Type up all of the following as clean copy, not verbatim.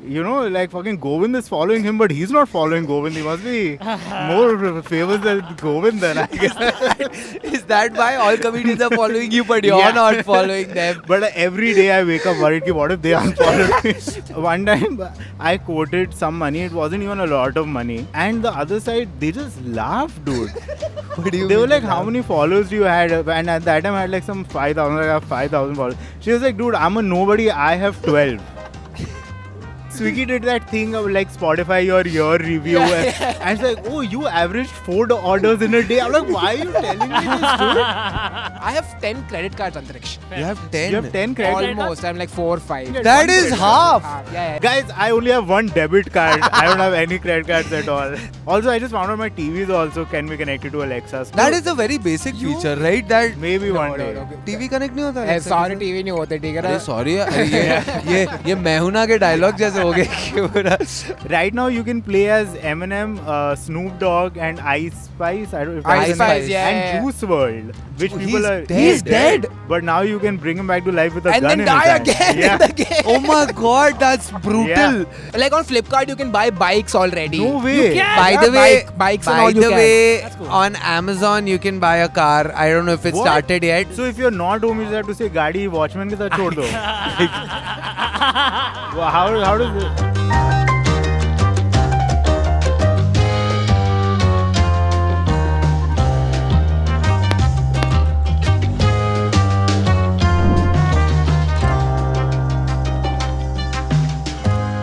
you know, like fucking Govind is following him, but he's not following Govind. He must be more famous than Govind then, I guess. Is that why all comedians are following you, but you're Yeah. not following them? But every day I wake up worried, ki what if they unfollowed me? One time I quoted some money, it wasn't even a lot of money. And the other side, they just laughed, dude. What do you They were mean like, by how that? many followers do you had? And at that time I had like some 5,000, like I have 5,000 followers. She was like, dude, I'm a nobody, I have 12. Swiggy did that thing of like Spotify your year review and it's like, oh, you averaged 4 orders in a day. I'm like, why are you telling me this, dude? I have 10 credit cards, Antariksh. You have 10. You have 10 credit Almost. I'm like 4 or 5. Yeah. That One is credit half. Yeah. Guys, I only have one debit card. I don't have any credit cards at all. Also, I just found out my TVs also can be connected to Alexa. So That is a very basic feature, right? That maybe one day. TV connect नहीं होता Eh, Alexa sorry, के साथ? TV नहीं होते, ठीक है अरे ना? सॉरी ये मैं हूं ना के डायलॉग जैसे हो गए कि पूरा Right now, you can play as Eminem, Snoop Dogg, and Ice Spice. I don't know if Ice that's- Spice, yeah. And Juice World, which Oh, people he's are. dead. He's dead. But now you can bring him back to life with a And gun then in his die hand. again Yeah. in the game. Oh my god, that's brutal. Like on Flipkart, you can buy bikes already. No way. By Yeah, the way, bikes and by all you the can. way, That's cool. on Amazon you can buy a car. I don't know if it What? started yet. So if you're not home, you just have to say, "Gaadi watchman ke साथ छोड़ दो." Well, how does it?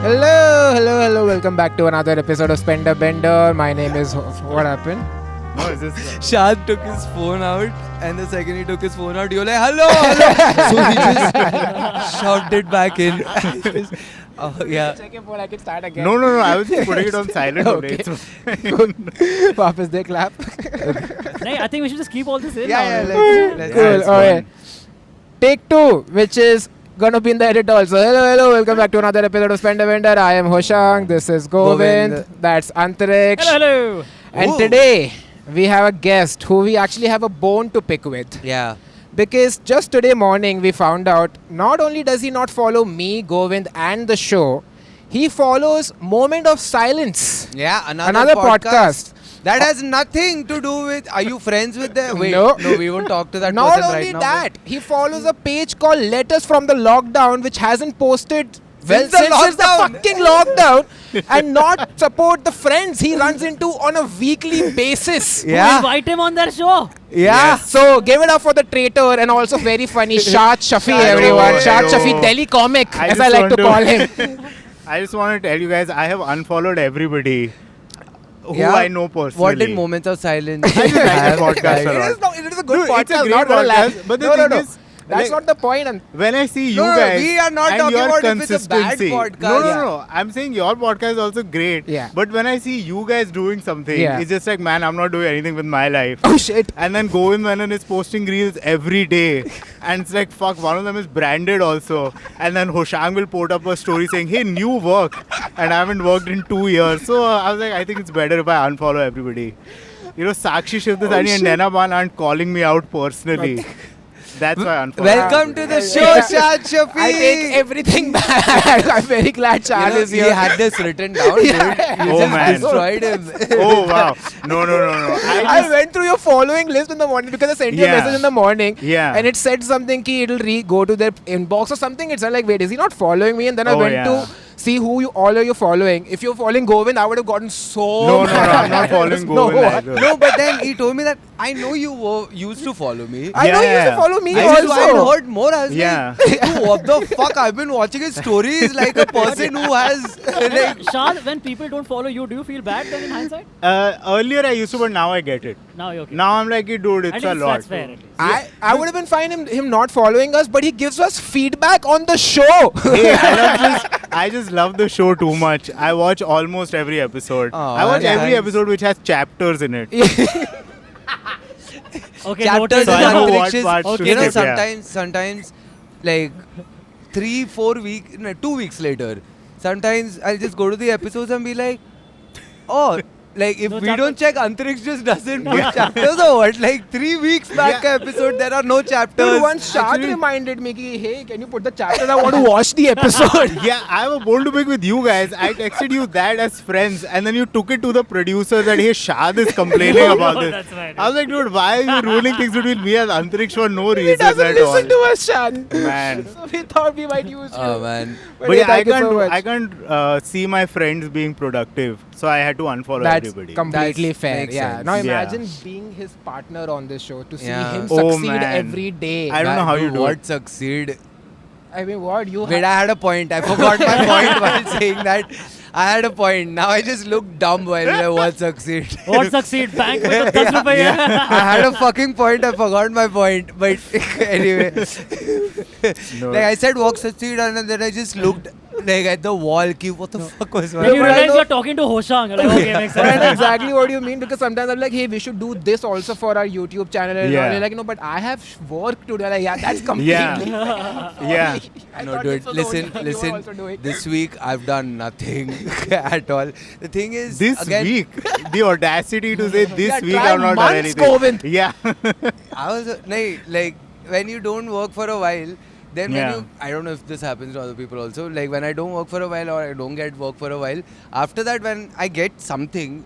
Hello. Welcome back to another episode of Spender Bender. My name is. What happened? No, it's just. Shad took his phone out, and the second he took his phone out, you're like, hello. So he just shoved it back in. Oh yeah. Check your phone. I can start again. No. I was just putting it on silent. Okay. It's वापस दे clap. नहीं, I think we should just keep all this in. Yeah, now. let's Cool. it's Okay. Take 2, which is gonna be in the edit also. Hello. Welcome back to another episode of Spender Bender. I am Hoshang. This is Govind. Govind. That's Antariksh. Hello. And Ooh. today we have a guest who we actually have a bone to pick with. Yeah. Because just today morning we found out not only does he not follow me, Govind, and the show, he follows Moment of Silence. Yeah, Another podcast. That has nothing to do with. Are you friends with them? Wait, No. we won't talk to that Not person only right now. that, he follows a page called Letters from the Lockdown, which hasn't posted Since the since the lockdown. fucking lockdown, and not support the friends he runs into on a weekly basis. We'll Yeah. invite him on their show. Yeah. So give it up for the traitor and also very funny Shad Shafi, Hello, everyone. Shad hello. Shafi, Delhi comic, I as just I like want to call him. I just want to tell you guys, I have unfollowed everybody who Yeah? I know personally. What did Moments of Silence? I just like have? the podcast a It lot. is a good Dude, podcast. it's a great not gonna lie. podcast, but the no, thing no. is, That's like, not the point. And when I see you No, guys, we are not and talking your about if it's a bad consistency. podcast. No. I'm saying your podcast is also great. Yeah. But when I see you guys doing something, Yeah. it's just like, man, I'm not doing anything with my life. oh shit. And then Govind Menon is posting reels every day. And it's like, fuck, one of them is branded also. And then Hoshang will put up a story saying, hey, new work. And I haven't worked in 2 years. So I was like, I think it's better if I unfollow everybody. You know, Sakshi Shivdasani and shit. Nena Ban aren't calling me out personally. That's why I unfollow. Welcome to the show, Shad Shafi. I take everything back. I'm very glad Shad is He here. had this written down, dude. Yeah. You Oh, just man. destroyed him. Oh, wow. No. I went through your following list in the morning because I sent you a Yeah. message in the morning. Yeah. And it said something ki it'll go to their inbox or something. It's like, wait, is he not following me? And then I Oh, went yeah. to see who you all are you following. If you're following Govind, I would have gotten so No, mad. I'm not following No, Govind either. No, but then he told me that I know you used to follow me. I know you used to Yeah. follow me I also. just heard more. I was Yeah. like, "Dude, what the fuck? I've been watching his stories like a person who has like, Shad, when people don't follow you, do you feel bad then in hindsight? Earlier I used to, but now I get it. Now you're okay. Now I'm like, dude, At it's a least lot. that's fair. At least. I would have been fine him not following us, but he gives us feedback on the show. Hey, I just love the show too much. I watch almost every episode. Aw, I watch that's every nice. episode which has chapters in it. Okay, chapters noted. So I and know what Antariksh's- parts to You know, skip, yeah. sometimes, like 3-4 weeks, no, 2 weeks later, sometimes I'll just go to the episodes and be like, oh, like if No we chapter. don't check, Antariksh just doesn't put chapters or what? Like 3 weeks back Yeah. episode, there are no chapters. Dude, once Shad Actually- reminded me, ki, hey, can you put the chapter? I want to watch the episode. Yeah, I have a bone to pick with you guys. I texted you that as friends, and then you took it to the producer that hey, Shad is complaining about this. That's right. I was like, dude, why are you ruining things between me and Antariksh for no He reason doesn't at listen all? to us, Shan. Man. So we thought we might use you. Oh man. But yeah, thank you so much. I can't see my friends being productive, so I had to unfollow That's everybody. completely That's- fair. makes Yeah. sense. Now Yeah. imagine being his partner on this show to see Yeah. him Oh, succeed man. every day. I don't know how you do What it. succeed? I mean, what you Wait, have? I had a point. I forgot my point while saying that. I had a point. Now I just look dumb while I what succeed. What succeed? Bank with the 10 rupees. I had a fucking point. I forgot my point. But anyway, No. like I said, walk succeed, and then I just looked like at the wall. Ki, what the fuck was Then you but I realize know- you're talking to Hoshang. You're like, okay, makes But I know sense. exactly what you mean because sometimes I'm like, hey, we should do this also for our YouTube channel. And Yeah. you're like, no, but I have work to do. Like, yeah, that's completely. Yeah. I No, thought dude, this was the only thing you were also listen. doing. This week I've done nothing at all. The thing is, This again, week, the audacity to say this Yeah, week try I've not done months, anything. Govind. Yeah. I was like when you don't work for a while, then Yeah. when you, I don't know if this happens to other people also. Like when I don't work for a while or I don't get work for a while, after that when I get something,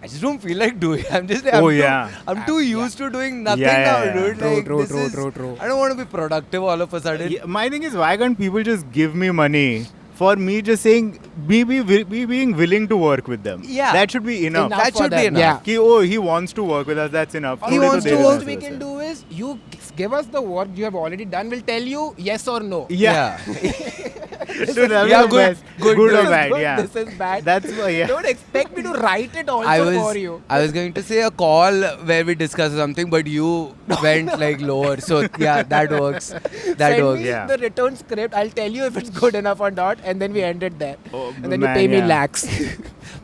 I just don't feel like doing. I'm just like, Oh, I'm yeah. too, I'm too used to doing nothing Yeah, now, yeah, dude. yeah. Like, True, this true, is, true, true. I don't want to be productive all of a sudden. Yeah, my thing is, why can't people just give me money for me just saying, be being willing to work with them? Yeah. That should be enough. Enough That for should be them. enough. Yeah. Ki, oh, he wants to work with us, that's enough. He Today wants they to did work. this What we with can us. do is you give us the work you have already done. We'll tell you yes or no. Yeah. Dude, that Yeah, was good, best. good, Good good. or This is bad, good, yeah. This is bad. That's why, yeah. Don't expect me to write it also for you. I was going to say a call where we discuss something, but you went like lower. So yeah, that works. That Send works. me Yeah. the return script. I'll tell you if it's good enough or not, and then we end it there. Oh, And then you man, pay me yeah. lakhs.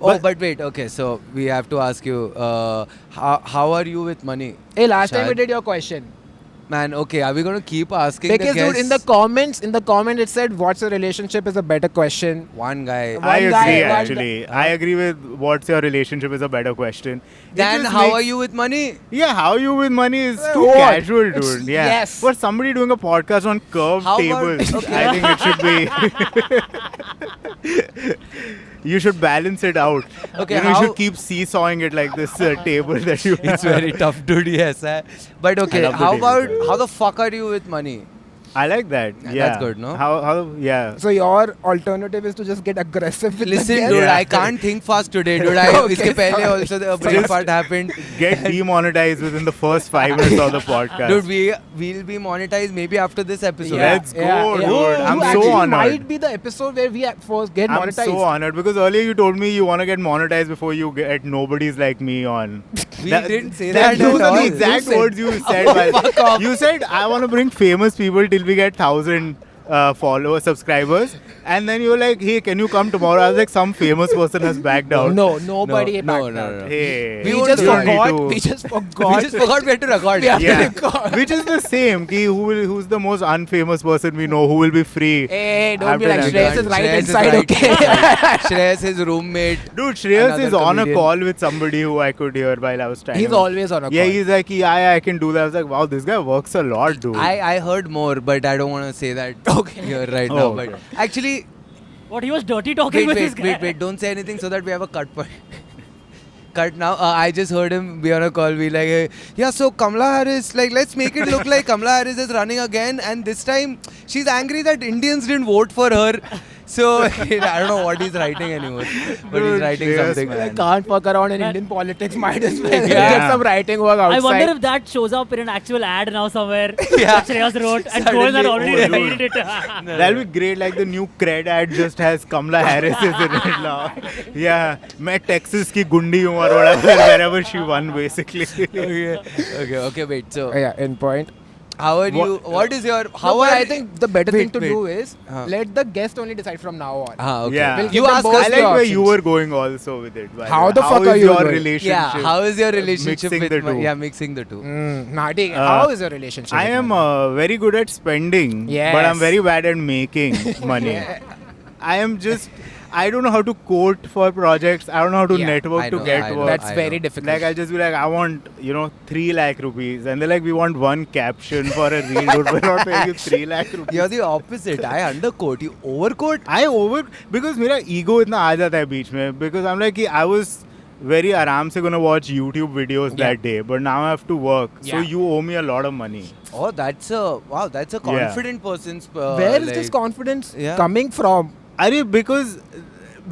Oh, but wait. Okay, so we have to ask you, how are you with money? Hey, last time we Shad? did your question. Man, okay, are we going to keep asking Because the dude, in the comment it said, "What's your relationship?" is a better question. one guy. One I guy, agree, one actually. I agree with what's your relationship is a better question. It Dan, just how makes- are you with money? Yeah, how you with money is too What? casual, dude. It's- Yeah. yes. For somebody doing a podcast on curved How about- tables, I think it should be. You should balance it out. Okay, you know, you how- should keep seesawing it like this table that you. It's very tough, dude. Yes, but okay. love the How table, about sorry. how the fuck are you with money? I like that. Yeah, Yeah. that's good, no? How yeah. So your alternative is to just get aggressive with Listen, the dude, guest? Yeah. I can't think fast today, dude. Okay, Iske pehle sorry. also the brain Just- part happened. Get demonetized within the first 5 minutes of the podcast. Dude, we'll be monetized maybe after this episode. Yeah, Let's go, yeah, yeah. dude. I'm You so actually honored. might be the episode where we first get I'm monetized. so honored because earlier you told me you want to get monetized before you get Nobody's Like Me on. We didn't say Those that at are all. the exact You said- words you said. while- you said, I want to bring famous people till we get 1,000 followers, subscribers. And then you were like, hey, can you come tomorrow? I was like, some famous person has backed out. No, nobody No, backed no, out. no. Hey. We won't just do that. forgot. We just forgot. We just forgot where to record. We have to Yeah. record. Which is the same. Ki who's the most unfamous person we know who will be free? Hey, don't be After like that. Shreyas is right Shreyas is inside, right okay? inside. Shreyas, his roommate. Dude, Shreyas Another is on a comedian. call with somebody who I could hear while I was trying. He's to- always on a Yeah, call. he's like, yeah, I can do that. I was like, wow, this guy works a lot, dude. I heard more, but I don't want to say that here right Oh, now. okay. But actually, What, he was dirty talking with this guy? wait, don't say anything so that we have a cut point. Cut now. I just heard him be on a call, be like, yeah, so Kamala Harris, like, let's make it look like Kamala Harris is running again, and this time she's angry that Indians didn't vote for her. So I don't know what he's writing anymore, but he's Dude, writing Shreyas, something. man. I can't fuck around in Man. Indian politics. Might as well Yeah. get some writing work outside. I wonder if that shows up in an actual ad now somewhere. Yeah. That Shreyas wrote and Govind had already Suddenly, oh, revealed it. That'll be great. Like the new cred ad just has Kamala Harris is in it now. Yeah, मैं Texas की गुंडी हूँ or whatever, wherever she won basically. Okay, wait. So Yeah, in point. how are you? What- What is your? How How are I think the better thing Wait, to wait. do is Uh. let the guest only decide from now on. Okay. Yeah. We'll You give them ask both I us. the like where options. you were going also with it. by How way. the fuck How are is you your going? relationship? Yeah. How is your relationship Mixing with the two. Yeah, mixing the two. Nah, ठीक है. Uh, How is your relationship? I with am money? very good at spending, but I'm Yes. very bad at making money. I am just. I don't know how to quote for projects. I don't know how to Yeah, network I to know, get I know. work. That's I very know. difficult. Like I'll just be like, I want 3 lakh rupees, and they're like, we want one caption for a reel. Dude, we're not paying you 3 lakh rupees. You're the opposite. I undercoat. You overcoat. I over because मेरा ego इतना आ जाता है बीच में, because I'm like कि I was very आराम से gonna watch YouTube videos Yeah. that day, but now I have to work, so Yeah. you owe me a lot of money. Oh, that's a confident person's. Where is this confidence Yeah. coming from? Arey, because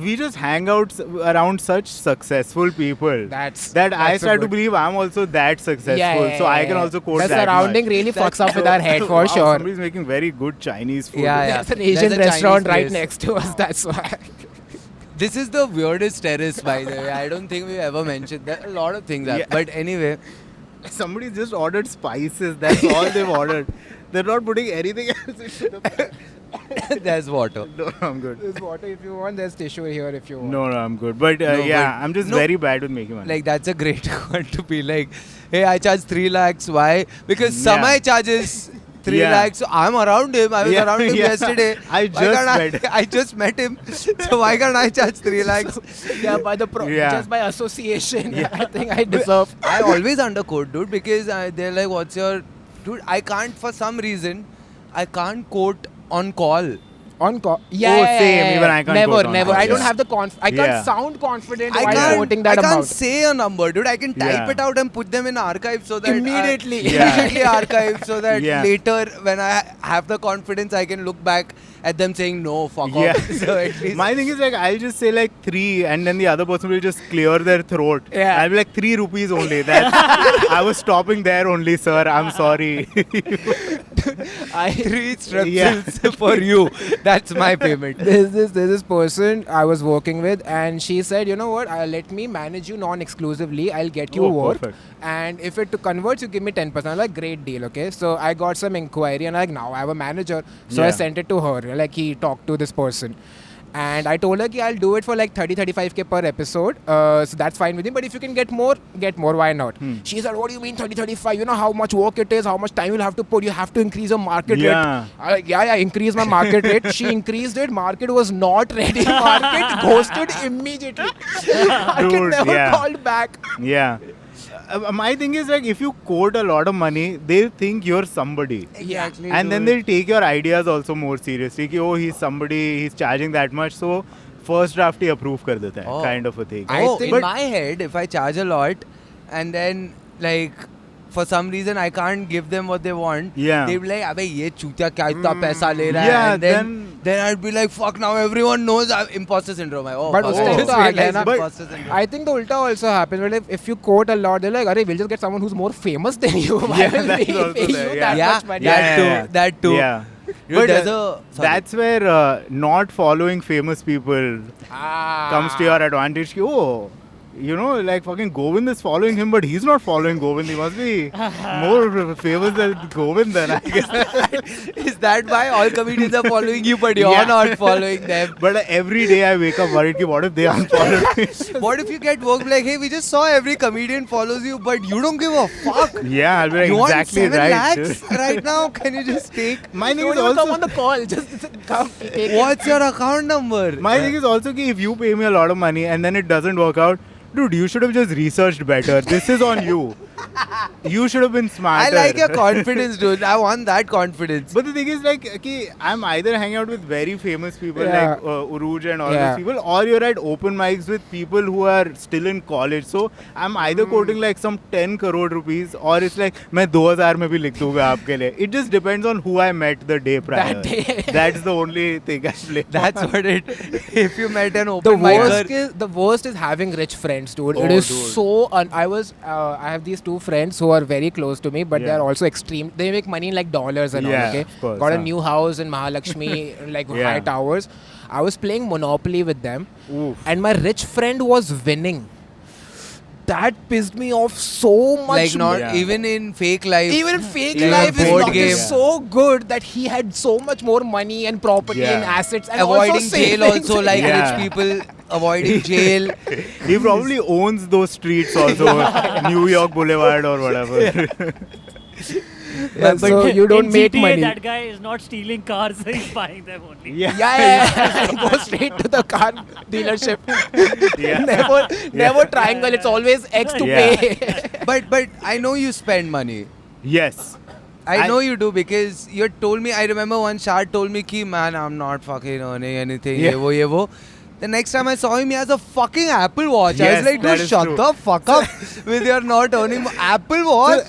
we just hang out around such successful people That's that I that's a start to good- believe I'm also that successful, Yeah, so I can also quote the that surrounding much. really fucks up with So- our head for wow, sure. Somebody's making very good Chinese food. Yeah, yeah. There's an There's Asian a Chinese restaurant right place. next to us. That's why. This is the weirdest terrace, by the way. I don't think we've ever mentioned that. A lot of things Yeah. happen. But anyway, Somebody just ordered spices. That's all they've ordered. They're not putting anything else into the bag. there's water. No, I'm good. There's water if you want. There's tissue here if you want. No, I'm good. But No, yeah, but- I'm just no. very bad with making money. Like, that's a great one to be like, hey, I charge 3 lakhs. Why? Because Yeah. Samay charges 3 Yeah. lakhs. So I'm around him. I was Yeah, around him yeah. yesterday. I Why just can't met him. I just met him. So why can't I charge 3 lakhs? Yeah, by the Yeah. just by association, I think I deserve. I always underquote, dude, because they're like, what's your... Dude, I can't, for some reason, I can't quote on call. On call. Yeah, Oh, yeah, same. yeah, Even I can't Never, quote on never. call, I don't yeah. have the I can't Yeah. sound confident I while can't, quoting I that can't amount. say a number, dude. I can type Yeah. it out and put them in archive so that Immediately. Yeah. immediately archive so that Yeah. later when I have the confidence, I can look back at them saying no, fuck Yeah. off. So at least My thing is like I'll just say like 3, and then the other person will just clear their throat. Yeah. I'll be like 3 rupees only. That's I was stopping there only, sir. I'm sorry. I 3 strepsils for you. That's my payment. there's this person I was working with, and she said, you know what? Let me manage you non-exclusively. I'll get you Oh, work, perfect. and if it converts, you give me 10%. I'm like, great deal, okay? So I got some inquiry, and like now I have a manager, so I Yeah. sent it to her. Like he talked to this person. And I told her that I'll do it for like 30-35K per episode. So that's fine with me. But if you can get more, why not? She said, what do you mean 30-35? You know how much work it is, how much time you'll have to put. You have to increase your market Yeah. rate. I'm like, yeah, increase my market rate. She increased it. Market was not ready. Market ghosted immediately. Market Dude, never yeah. called back. Yeah. My thing is like if you quote a lot of money, they'll think you're somebody. Exactly. And then they'll take your ideas also more seriously. Ki, oh, he's somebody, he's charging that much, so first draft he approve kar deta hai, Oh. kind of a thing. I Oh, think- in my head, if I charge a lot and then like for some reason I can't give them what they want, Yeah. they'll be like, अबे ये चूतिया क्या इतना पैसा ले रहा है? Yeah, And then I'd be like, fuck, now everyone knows I have imposter syndrome. Oh, But fuck, उस I time just तो आ गया realized ना. imposter syndrome. I think the ulta also happens. But if you quote a lot, they're like, "Arey, we'll just get someone who's more famous than you. Why Yeah, will that's we also pay there, you yeah. that much money?" that Yeah, too. yeah. That too. Yeah. Dude, But there's a sorry. that's where not following famous people comes to your advantage. Ki, oh, you know, like fucking Govind is following him, but he's not following Govind. He must be more famous than Govind then, I guess. Is that why all comedians are following you, but you're Yeah. not following them? But every day I wake up worried, ki, what if they unfollow me? What if you get work like, hey, we just saw every comedian follows you, but you don't give a fuck? Yeah, I'll be like, You exactly want 7 right. lakhs right now? Can you just take? My thing Don't is even come also on the call. Just come. Take it. What's your account number? my thing is also ki if you pay me a lot of money and then it doesn't work out, dude, you should have just researched better. This is on you. You should have been I smarter. like your confidence, dude. I want that confidence. But the thing is, like, ki, I'm either hanging out with very famous people Yeah. like Uruj and all Yeah. those people, or you're at open mics with people who are still in college. So I'm either quoting like some 10 crore rupees, or it's like, मैं 2000 में भी लिख दूँगा आपके लिए. It just depends on who I met the day prior. That day. That's the only thing I play. That's what it. If you met an The open worst is having rich friends, dude. Oh, It is dude. so. I have these two friends who are very close to me, but Yeah. they're also extreme. They make money in like dollars and Yeah, all. Okay, of course, got a huh. new house in Mahalakshmi, like Yeah. high towers. I was playing Monopoly with them, Oof. and my rich friend was winning. That pissed me off so much. like not Yeah. even in fake life. Even in fake Like a life, his board luck game. is so good that he had so much more money and property Yeah. and assets and avoiding also jail savings. also like Yeah. rich people avoiding jail. He probably owns those streets also, New York Boulevard or whatever. but so you don't in make GTA, money. that guy is not stealing cars, he's buying them only. Yeah. Go straight to the car dealership. Yeah. Never triangle. It's always X to Yeah. pay. but I know you spend money. Yes. I know you do because you told me. I remember one Shard told me ki man, I'm not fucking earning anything. Yeah. Ye wo. The next time I saw him, he has a fucking Apple Watch. I Yes, was like, that dude, is shut true. the fuck up with your not earning Apple Watch.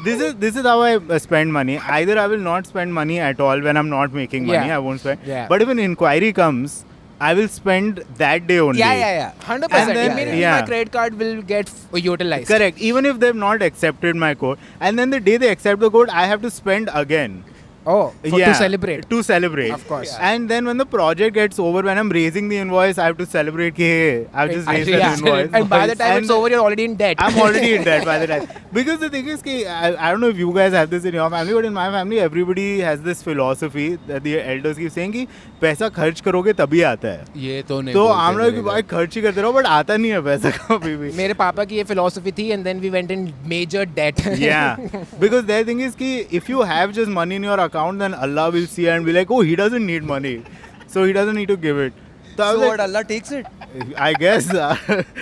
This is how I spend money. Either I will not spend money at all when I'm not making money. Yeah. I won't spend. Yeah. But if an inquiry comes, I will spend that day only. Yeah. 100%. And then- Immediately yeah. my credit card will get utilized. Correct. Even if they've not accepted my code, and then the day they accept the code, I have to spend again. Oh, to celebrate. To celebrate. Of course. Yeah. And then when the project gets over, when I'm raising the invoice, I have to celebrate ki, hey, I've just raised Yeah. that invoice. And by the time it's And over, you're already in debt. I'm already in debt by the time. Because the thing is, ki, I don't know if you guys have this in your family, but in my family, everybody has this philosophy that the elders keep saying कि पैसा खर्च करोगे तभी आता है. ये तो नहीं तो बोलते हम लोग मेरे भाई घर। खर्च ही करते रहो, but आता नहीं है पैसा कभी भी. मेरे पापा की ये philosophy थी and then we went in major debt. Yeah, because their thing is कि if you have just money in your account, then Allah will see and be like, oh, he doesn't need money, so he doesn't need to give it. So I So was what, Allah takes it? like, I guess.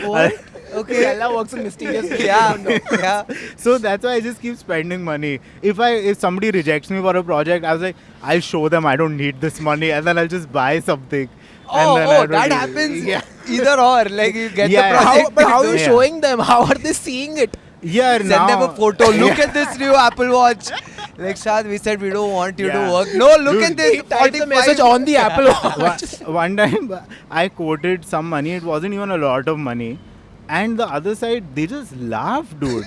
What? Okay. Allah works in mysterious ways. Yeah. So that's why I just keep spending money. If somebody rejects me for a project, I was like, I'll show them I don't need this money, and then I'll just buy something. And then I don't that need it. happens. Yeah. Either or, like you get Yeah. the project. But how are you Yeah. showing them? How are they seeing it? Yeah, Send now. them a photo. Look at this new Apple Watch. Like Shad, we said we don't want you to Yeah. work. No, look Dude, at this. He typed the 45 message on the Apple Watch. One time I quoted some money. It wasn't even a lot of money. And the other side, they just laughed, dude.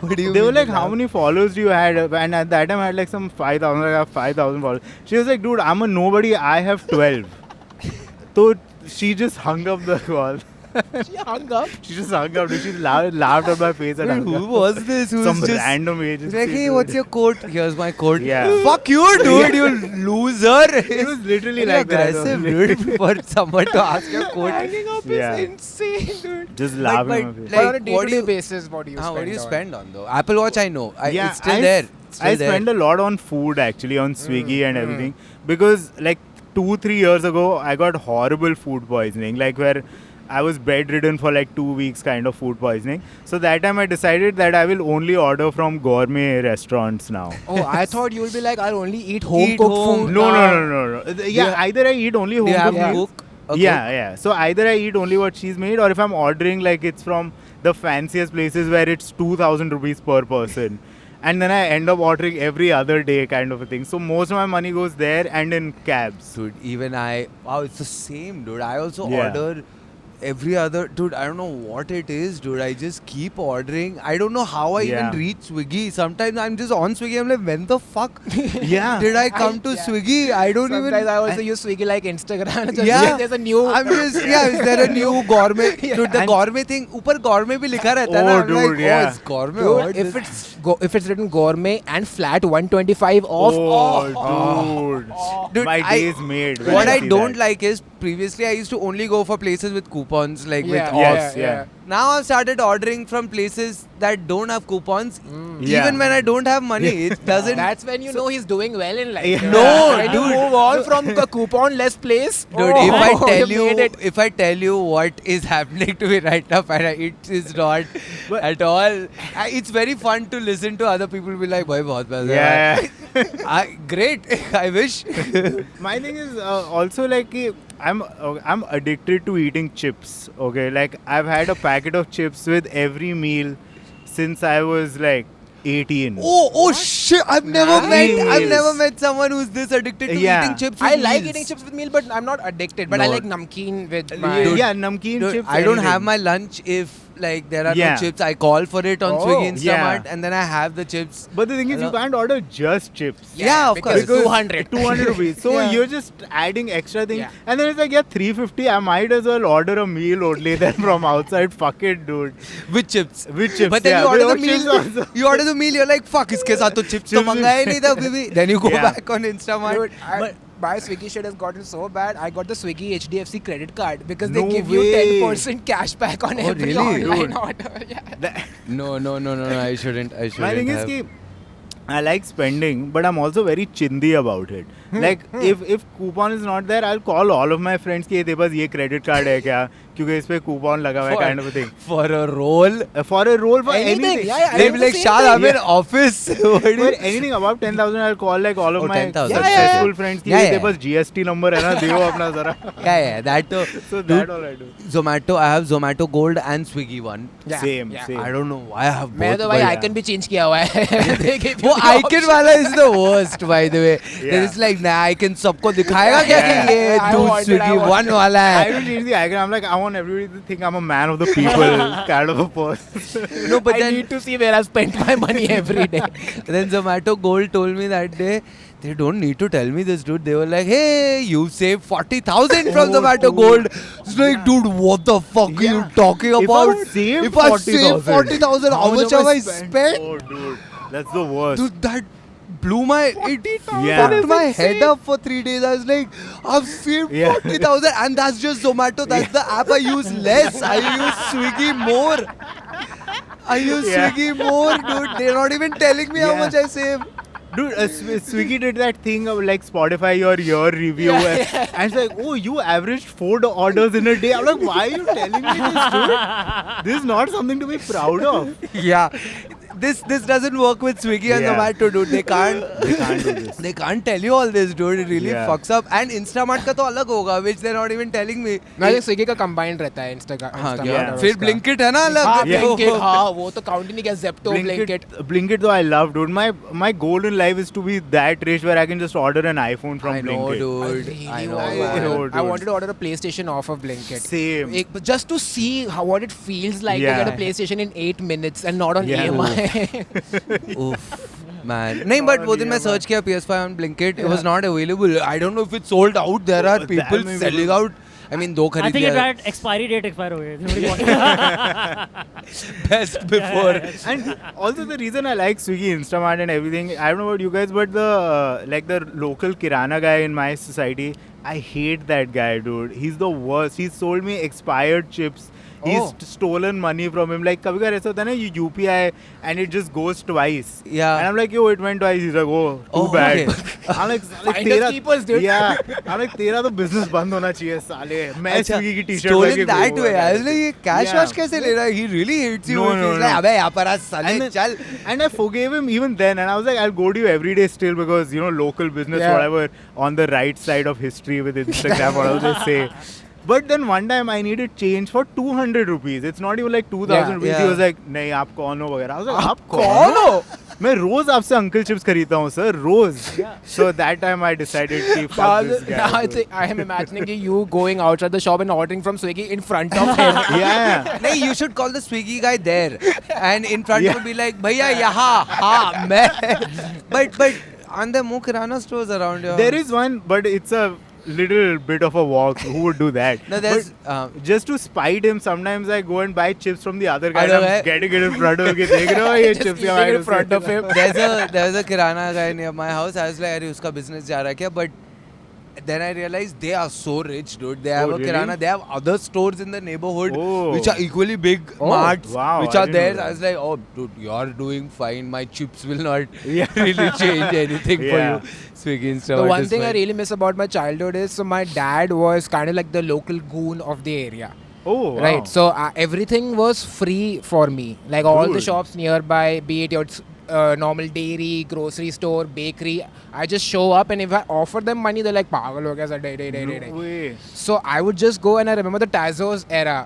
What do you They were mean like, they how laugh? many followers do you had? And at that time, I had like some 5,000, like I have 5,000 followers. She was like, dude, I'm a nobody. I have 12. So she just hung up the call. She hung up. She just hung up. She laughed at my face and Wait, hung who up. was this? Who's Some just random He's agency. like, hey, dude. what's your code? Here's my code. Yeah. Fuck you, dude, you loser. It was literally Very like that. aggressive, dude, for someone to ask your code. Hanging up Yeah. is insane, dude. Just laughing but at my face. But on a what do day-to-day you- basis, what do you spend What do you on? spend on though? Apple Watch, I know. It's still I there. It's I still there. spend a lot on food actually, on Swiggy and everything, because like 2-3 years ago I got horrible food poisoning, like where I was bedridden for like 2 weeks, kind of food poisoning. So that time I decided that I will only order from gourmet restaurants now. Oh, I thought you would be like, I'll only eat home Eat cooked home. food. No. Yeah, Yeah. either I eat only home Do you have cooked a meals. cook? A Yeah. So either I eat only what she's made, or if I'm ordering, like it's from the fanciest places where it's 2,000 rupees per person. And then I end up ordering every other day, kind of a thing. So most of my money goes there and in cabs. Dude, even wow, it's the same, dude. I also Yeah. order every other, dude. I don't know what it is, dude. I just keep ordering. I don't know how I Yeah. even reach Swiggy. Sometimes I'm just on Swiggy. I'm like, when the fuck Yeah. did I come to Swiggy? I don't Sometimes even. I also use Swiggy like Instagram. Just, Yeah. There's a new. I'm just, is there a new gourmet? Yeah. Dude, the And- gourmet thing, ऊपर gourmet भी लिखा रहता है Oh, ना. I'm dude, like, yeah. oh, it's gourmet. Dude, what if this- if it's written gourmet and flat 125 off. dude. Dude, My I- day is made. when What I see don't that. like is previously I used to only go for places with coupons, like with Yeah, offs. yeah. Now I've started ordering from places that don't have coupons. Yeah. Even when I don't have money, it doesn't. That's when you know he's doing well in life. Yeah. No, When you dude. move on from a coupon-less place. Dude, oh, if I tell you made you, it. if I tell you what is happening to me right now, Farah, it is not But- at all. It's very fun to listen to other people be like, "Bhai, bahut maza Yeah. hai." Great. I wish. My thing is also like कि I'm addicted to eating chips. Okay, like I've had a packet of chips with every meal since I was like 18. Oh shit! I've never Nice. met someone who's this addicted to Yeah. eating chips. With I like meals. eating chips with meal, but I'm not addicted. But I No. like namkeen with my. Yeah, namkeen Dude, chips. I don't have anything. my lunch if like there are Yeah. no chips. I call for it on Oh. Swiggy Instamart, Yeah. and then I have the chips. But the thing is, you can't order just chips. Yeah, of because course. 200. 200 rupees. So Yeah. you're just adding extra things. Yeah. And then it's like, yeah, 350. I might as well order a meal only then from outside. Fuck it, dude. With chips. With chips. But then yeah. you order With the chips meal. also. You order the meal. You're like, fuck. इसके साथ तो chips तो Chips- मंगाया ही नहीं था अभी भी. Then you go Yeah. back on Instamart. Dude, my Swiggy shit has gotten so bad. I got the Swiggy HDFC credit card because they No give you way. 10% cash back on Oh, every really? online Dude. order. Yeah. That- No. I shouldn't. My thing is have. कि I like spending, but I'm also very chindi about it. Like if coupon is not there, I'll call all of my friends कि तेरे पास ये credit card है क्या? क्योंकि इस पे coupon लगा हुआ है, kind of a thing. For a role. For a role, for Anything, anything. yeah, yeah, They'll be like, Shad, I'm in office. What do For you- anything above 10,000, I'll call like all of Oh, my 10,000. successful friends कि Yeah, ये तेरे yeah. पास GST number है ना, दियो अपना जरा. Yeah, that too. So Dude, that all I do. Zomato, I have Zomato Gold and Swiggy one. Yeah, Same, yeah. same. I don't know why I have both. मैंने तो भाई but- icon भी change किया हुआ है वो icon वाला is the worst, by the way. There is like nah, icon सबको दिखाएगा क्या कि ये I dude wanted, Swiggy I one वाला I है. will change the icon. I'm like, I want everybody to think I'm a man of the people kind of a person. No, but I then need to see where I spent my money every day. then Zomato Gold told me that day. They don't need to tell me this, dude. They were like, "Hey, you saved 40,000 from Oh, Zomato dude. Gold." It's like, dude, what the fuck are you Yeah. talking If I about? saved If I saved 40,000, how much have I spent? Oh, dude, that's the worst. Dude, that blew my it Yeah. fucked my head up for 3 days. I was like, I've saved Yeah. 40,000, and that's just Zomato. That's the app I use less. I use Swiggy more. I use Yeah. Swiggy more, dude. They're not even telling me how Yeah. much I save. Dude, Swiggy did that thing of like Spotify your year review, and it's like, oh, you averaged 4 orders in a day. I'm like, why are you telling me this, dude? This is not something to be proud of. Yeah. This doesn't work with Swiggy and Yeah. Zomato, dude. They can't do this. they can't tell you all this, dude. It really Yeah. fucks up. And Instamart का तो अलग होगा, which they're not even telling me. मैं Swiggy का combined रहता है Instagram हाँ, Instamart क्या? और फिर उसका। Blinkit है ना अलग. हाँ Yeah. Blinkit हाँ वो तो काउंट ही नहीं किया Zepto Blinkit Blinkit though I love, dude. My goal in life is to be that rich where I can just order an iPhone from I know, Blinkit. dude. really I know. wanted- man. know, I dude. wanted to order a PlayStation off of Blinkit. Same. Just to see what it feels like Yeah. to get a PlayStation in 8 minutes and not on Yeah. EMI. Oof, man. नहीं, but वो दिन मैं search किया PS5 on Blinkit. It was not available. I don't know if it's sold out. There are That people may be selling good. out. I mean, दो I खरीद think it लिया. had expiry date expire हो गए. Nobody bought it. Best before. And also the reason I like Swiggy, Instamart and everything, I don't know about you guys, but the like the local kirana guy in my society, I hate that guy, dude. He's the worst. He's sold me expired chips. He's stolen money from him. Like कभी कभी ऐसा होता है ना, you UPI and it just goes twice. Yeah. And I'm like, yo, it went twice. He's like, oh, too Oh, bad. okay. I'm like Finders तेरा keepers, dude. Yeah. I'm like तेरा तो business बंद होना चाहिए साले. मैं अच्छा, Swiggy की T-shirt stolen that way. I was like, ये cash Yeah. wash कैसे ले रहा है? He really hates you. No, He's no, like, no. अबे यहाँ पर आ साले And then- चल. And I forgave him even then, and I was like, I'll go to you every day still because you know local business, Yeah. whatever, on the right side of history with Instagram, whatever they say. But then one time I needed change for 200 rupees. It's not even like 2,000 Yeah, rupees. yeah. He was like, नहीं आप कौन हो वगैरह. I was like, आप कौन कौन हो? हो? मैं रोज आपसे अंकल चिप्स खरीदता हूँ सर रोज. So that time I decided to fuck this guy. Now I dude. think I am imagining you going outside the shop and ordering from Swiggy in front of him. Yeah. नहीं, you should call the Swiggy guy there, and in front Yeah. will be like, भैया यहाँ, हाँ मैं. But aren't there more kirana stores around here? There is one, but it's a little bit of a walk. Who would do that? No, there's. But just to spite him, sometimes I go and buy chips from the other guy. Other And I'm guy? getting it in front of him. देख रहे हो ये Just chips eating यहाँ in front of him. there's a kirana guy near my house. I was like, अरे उसका business जा रहा है क्या? But then I realized they are so rich, dude. They have Oh, a really? kirana. They have other stores in the neighborhood Oh. which are equally big marts, wow, which I are didn't there. know that. I was like, oh, dude, you're doing fine. My chips will not Yeah. really change anything Yeah. for you. Swiggy and stuff. The one thing I really miss about my childhood is so my dad was kind of like the local goon of the area. Oh, wow. Right. So everything was free for me. Like all the Dude. shops nearby, be it your normal dairy, grocery store, bakery. I just show up and if I offer them money, they're like, "Pagal ho gaya sir, day." No way. So I would just go and I remember the Tazos era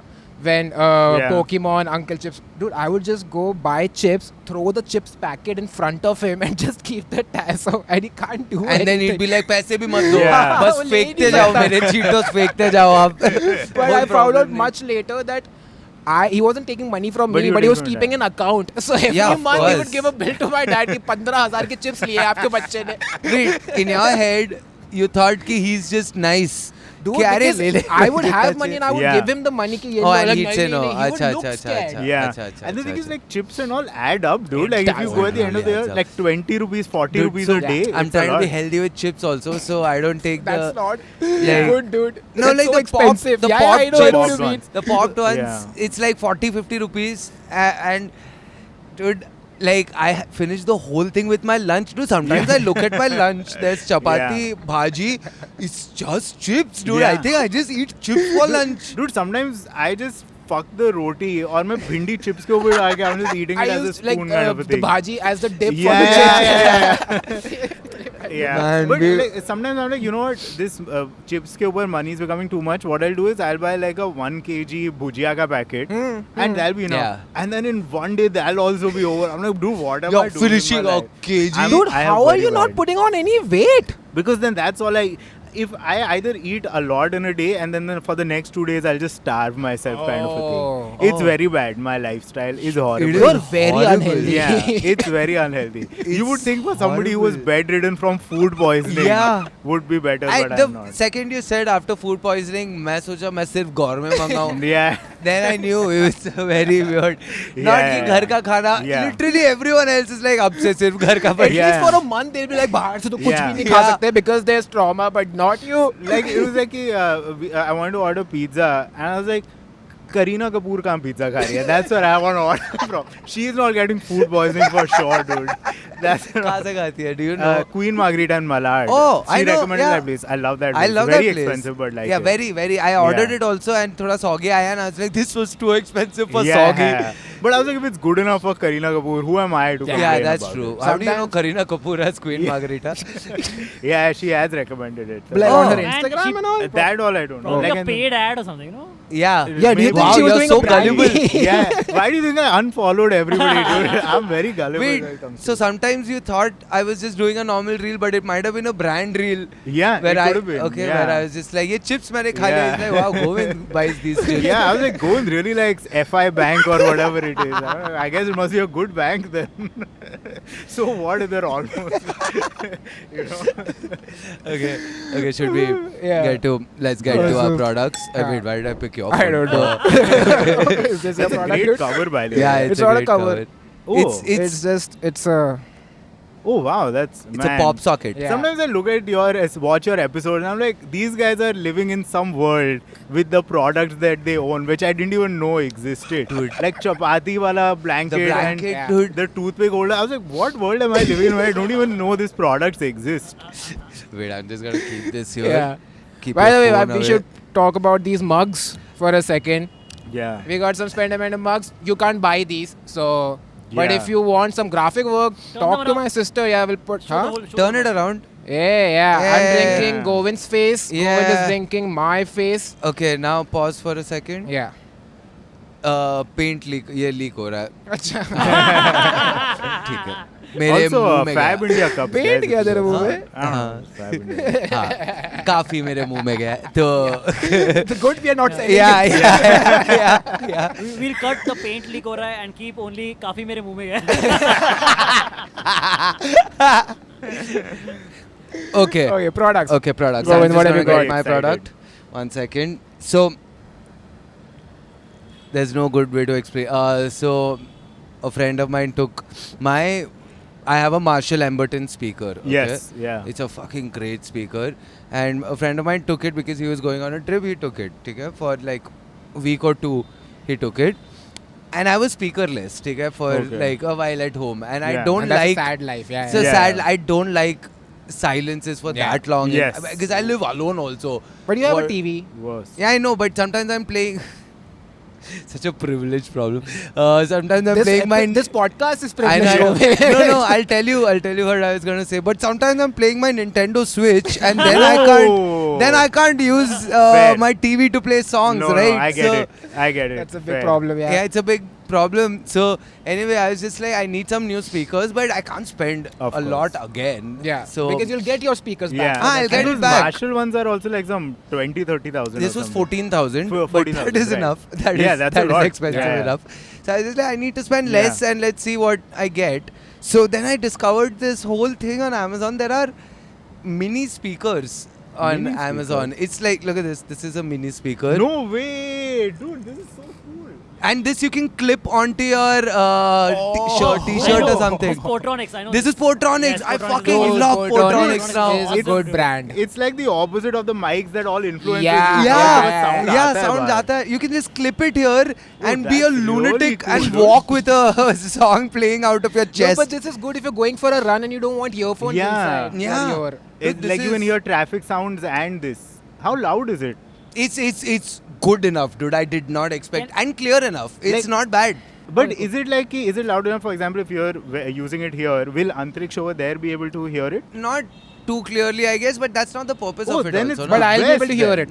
when Pokemon, Uncle Chips. Dude, I would just go buy chips, throw the chips packet in front of him and just keep the Tazo and he can't do anything. And then he'd be like, पैसे भी मत दो, Yeah. बस वो ले फेंकते नहीं जाओ सकता। मेरे Cheetos फेंकते जाओ आप. But कोई I found problem out नहीं. much later that he wasn't taking money from But me, you but he were was taking keeping an account. So every Yeah, of month he would course. give a bill to my dad कि 15,000 के chips लिए आपके बच्चे ने. Wait, in your head, you thought कि he's just nice. Dude, कि अरे because ले ले. I would have money and I would Yeah. give him the money कि ये Oh, low, and like, he'd नहीं, say नहीं, no. नहीं. He would अच्छा, look अच्छा, scared. अच्छा. Yeah. अच्छा, अच्छा, And the thing अच्छा, is, like, chips and all add up, dude. It Like, if you does. go at the end of the year, Really adds like 20 rupees, 40 Dude, rupees so a day. I'm it's a trying to be lot. healthy with chips also, so I don't take That's the. not Yeah. good, dude. No, That's like so the expensive. Pop, the yeah, pop I know what chips. you mean. The popped ones, Yeah. it's like 40-50 rupees. And dude, like I finished the whole thing with my lunch. Dude, sometimes I look at my lunch. There's chapati, bhaji. It's just chips, dude. I Yeah. think I just eat chips for lunch. Dude, sometimes I just fuck the roti और मैं भिंडी chips के ऊपर डाल के I'm just eating I it as a used like spoon kind of a the thing. bhaji as the dip Yeah, for the yeah, chips. Yeah. Man, But we- like, sometimes I'm like, you know what? This chips के ऊपर money is becoming too much. What I'll do is I'll buy like a 1 kg bhujia ka packet, and that'll be enough. Yeah. And then in one day that'll also be over. I'm like, dude, what am I You're doing? finishing in my a life? kg. I'm- Dude, I have how are very you not bad. putting on any weight? Because then that's all I. If I either eat a lot in a day and then for the next 2 days I'll just starve myself kind of a Oh. thing. It's very bad. My lifestyle is horrible. It You're is very horrible. unhealthy. Yeah, it's very unhealthy. You would It's think for somebody who was horrible. bedridden from food poisoning Yeah. would be better, but the I'm not. second you said after food poisoning, मैं सोचा मैं सिर्फ gourmet मंगाऊं. Yeah. Then I knew it was very weird. Not Yeah, कि घर का खाना. yeah. Literally everyone else is like अब से सिर्फ घर का. At But Yeah. least for a month they'll be like बाहर से तो कुछ Yeah. भी नहीं खा Yeah. सकते because there's trauma, but not you. Like it was like I wanted to order pizza and I was like, Kareena Kapoor can't pizza kha rahi hai. That's where I want to order from. She's not getting food poisoning for sure, dude. That's कहाँ से खाती है? Do you know? Queen Margherita and Malad. Oh, she I know, recommended yeah. that place. I love that I place. love Very that place. expensive, but like yeah, it. very, very. I ordered Yeah. it also and थोड़ा soggy आया and I was like, this was too expensive for Yeah. soggy. But I was like, if it's good enough for Kareena Kapoor, who am I to complain Yeah, that's about true. it? How do you know Sometimes- Kareena Kapoor as Queen Yeah. Margherita? Yeah, she has recommended it. Like Oh. on her And Instagram she- and all. That all I don't know. Probably Like, a paid ad or something, no? Yeah. Yeah, do you think Wow, she was you're doing so a brand? gullible. yeah. Why do you think I unfollowed everybody, dude? I'm very gullible Wait, when it comes so to sometimes you thought I was just doing a normal reel, but it might have been a brand reel. Yeah, Where it I could have been. okay, yeah. where I was just like, ये chips मैंने खा लिया. Yeah. It's like, wow, Govind buys these chips. Yeah, I was like, Govind really likes FI Bank or whatever it is. I guess it must be a good bank then. So what if they're almost, you know? Okay, should we Yeah. let's get to our products? Wait, why did I pick your I phone? don't know. Is this a That's a product? great dude? cover, by the way. Yeah, It's it's, not a a great cover. cover. Oh, It's It's a. oh wow, that's it's man. a pop socket. Yeah. Sometimes I look at watch your episode and I'm like, these guys are living in some world with the products that they own, which I didn't even know existed. Dude. Like chapati wala blanket, The blanket, and Yeah. dude. the toothpick holder. I was like, what world am I living in where I don't even know these products exist? Wait, I'm just gonna keep this here. Yeah. Keep By the your way, phone we away. should talk about these mugs for a second. Yeah. We got some Spendamanda mugs. You can't buy these, so. But Yeah. if you want some graphic work, Turn talk them to around. my sister. Yeah, we'll put. Show the Huh? whole- show Turn the it whole- around. Yeah. I'm Yeah. drinking Govind's face. Govind Yeah. is drinking my face. Okay, now pause for a second. Yeah. Paint leak ये leak हो रहा है. अच्छा. ठीक है. मेरे Also, मुंह में Fab गया. India Cup. Paint गया तेरे मुंह में? I don't know. Fab India. हाँ, काफी मेरे मुंह में गया है. तो The good we are not selling. yeah, it. yeah. We'll cut the paint leak हो रहा है and keep only काफी मेरे मुंह में गया. Okay. Okay, products. Okay, products. Govind, I'm just what have you gonna got? get my Excited. product. 1 second. So, there's no good way to explain. So, a friend of mine took my. I have a Marshall Amberton speaker. Okay? Yes, yeah. It's a fucking great speaker. And a friend of mine took it because he was going on a trip. He took it. Okay? For like a week or two, he took it. And I was speakerless. Okay? For Okay. like a while at home. And I Yeah. don't And that's like. a sad life. Yeah. It's a Yeah. sad. I don't like silences for Yeah. that long. Yes. Because I live alone also. But you have What- a TV. Worse. Yeah, I know, but sometimes I'm playing. Such a privileged problem. Sometimes I'm This, playing my. this podcast is I know. privileged. No, I'll tell you what I was gonna say. But sometimes I'm playing my Nintendo Switch, and then I can't. Then I can't use Fair. my TV to play songs, No, right? I get it. I get it. That's a big Fair. problem. Yeah. Yeah, it's a big problem. So anyway, I was just like, I need some new speakers, but I can't spend Of a course. lot again. Yeah. So because you'll get your speakers Yeah. back. Ah, I'll get Those it back. Marshall ones are also like some 20,000-30,000. this was 14,000, but 14,000, that is right. enough. That Yeah, is that's that a is lot. expensive Yeah. enough. So I was just like, I need to spend Yeah. less and let's see what I get. So then I discovered this whole thing on Amazon. There are mini speakers on Mini Amazon. It's like, look at this. This is a mini speaker. No way, dude. This is so cool. And this you can clip onto your t-shirt or something. It's Portronics. I know. This is Portronics. Yes, I Portronics fucking is love good. Portronics Portronics now. is a good brand. It's like the opposite of the mics that all influencers Yeah. use. Yeah, Sound aata hai sound bahar. jata hai. You can just clip it here and be a that's lunatic really cool, and dude. walk with a song playing out of your No, chest. but this is good if you're going for a run and you don't want earphones Yeah. inside. Yeah. Your It's This like you can is- hear traffic sounds and this. How loud is it? It's good enough, dude. I did not expect and clear enough. It's Like- not bad. But is it like, is it loud enough? For example, if you're using it here, will Antriksh over there be able to hear it? Not too clearly, I guess, but that's not the purpose Oh, of it. then also, it's no? But I'll be able to best hear then. it.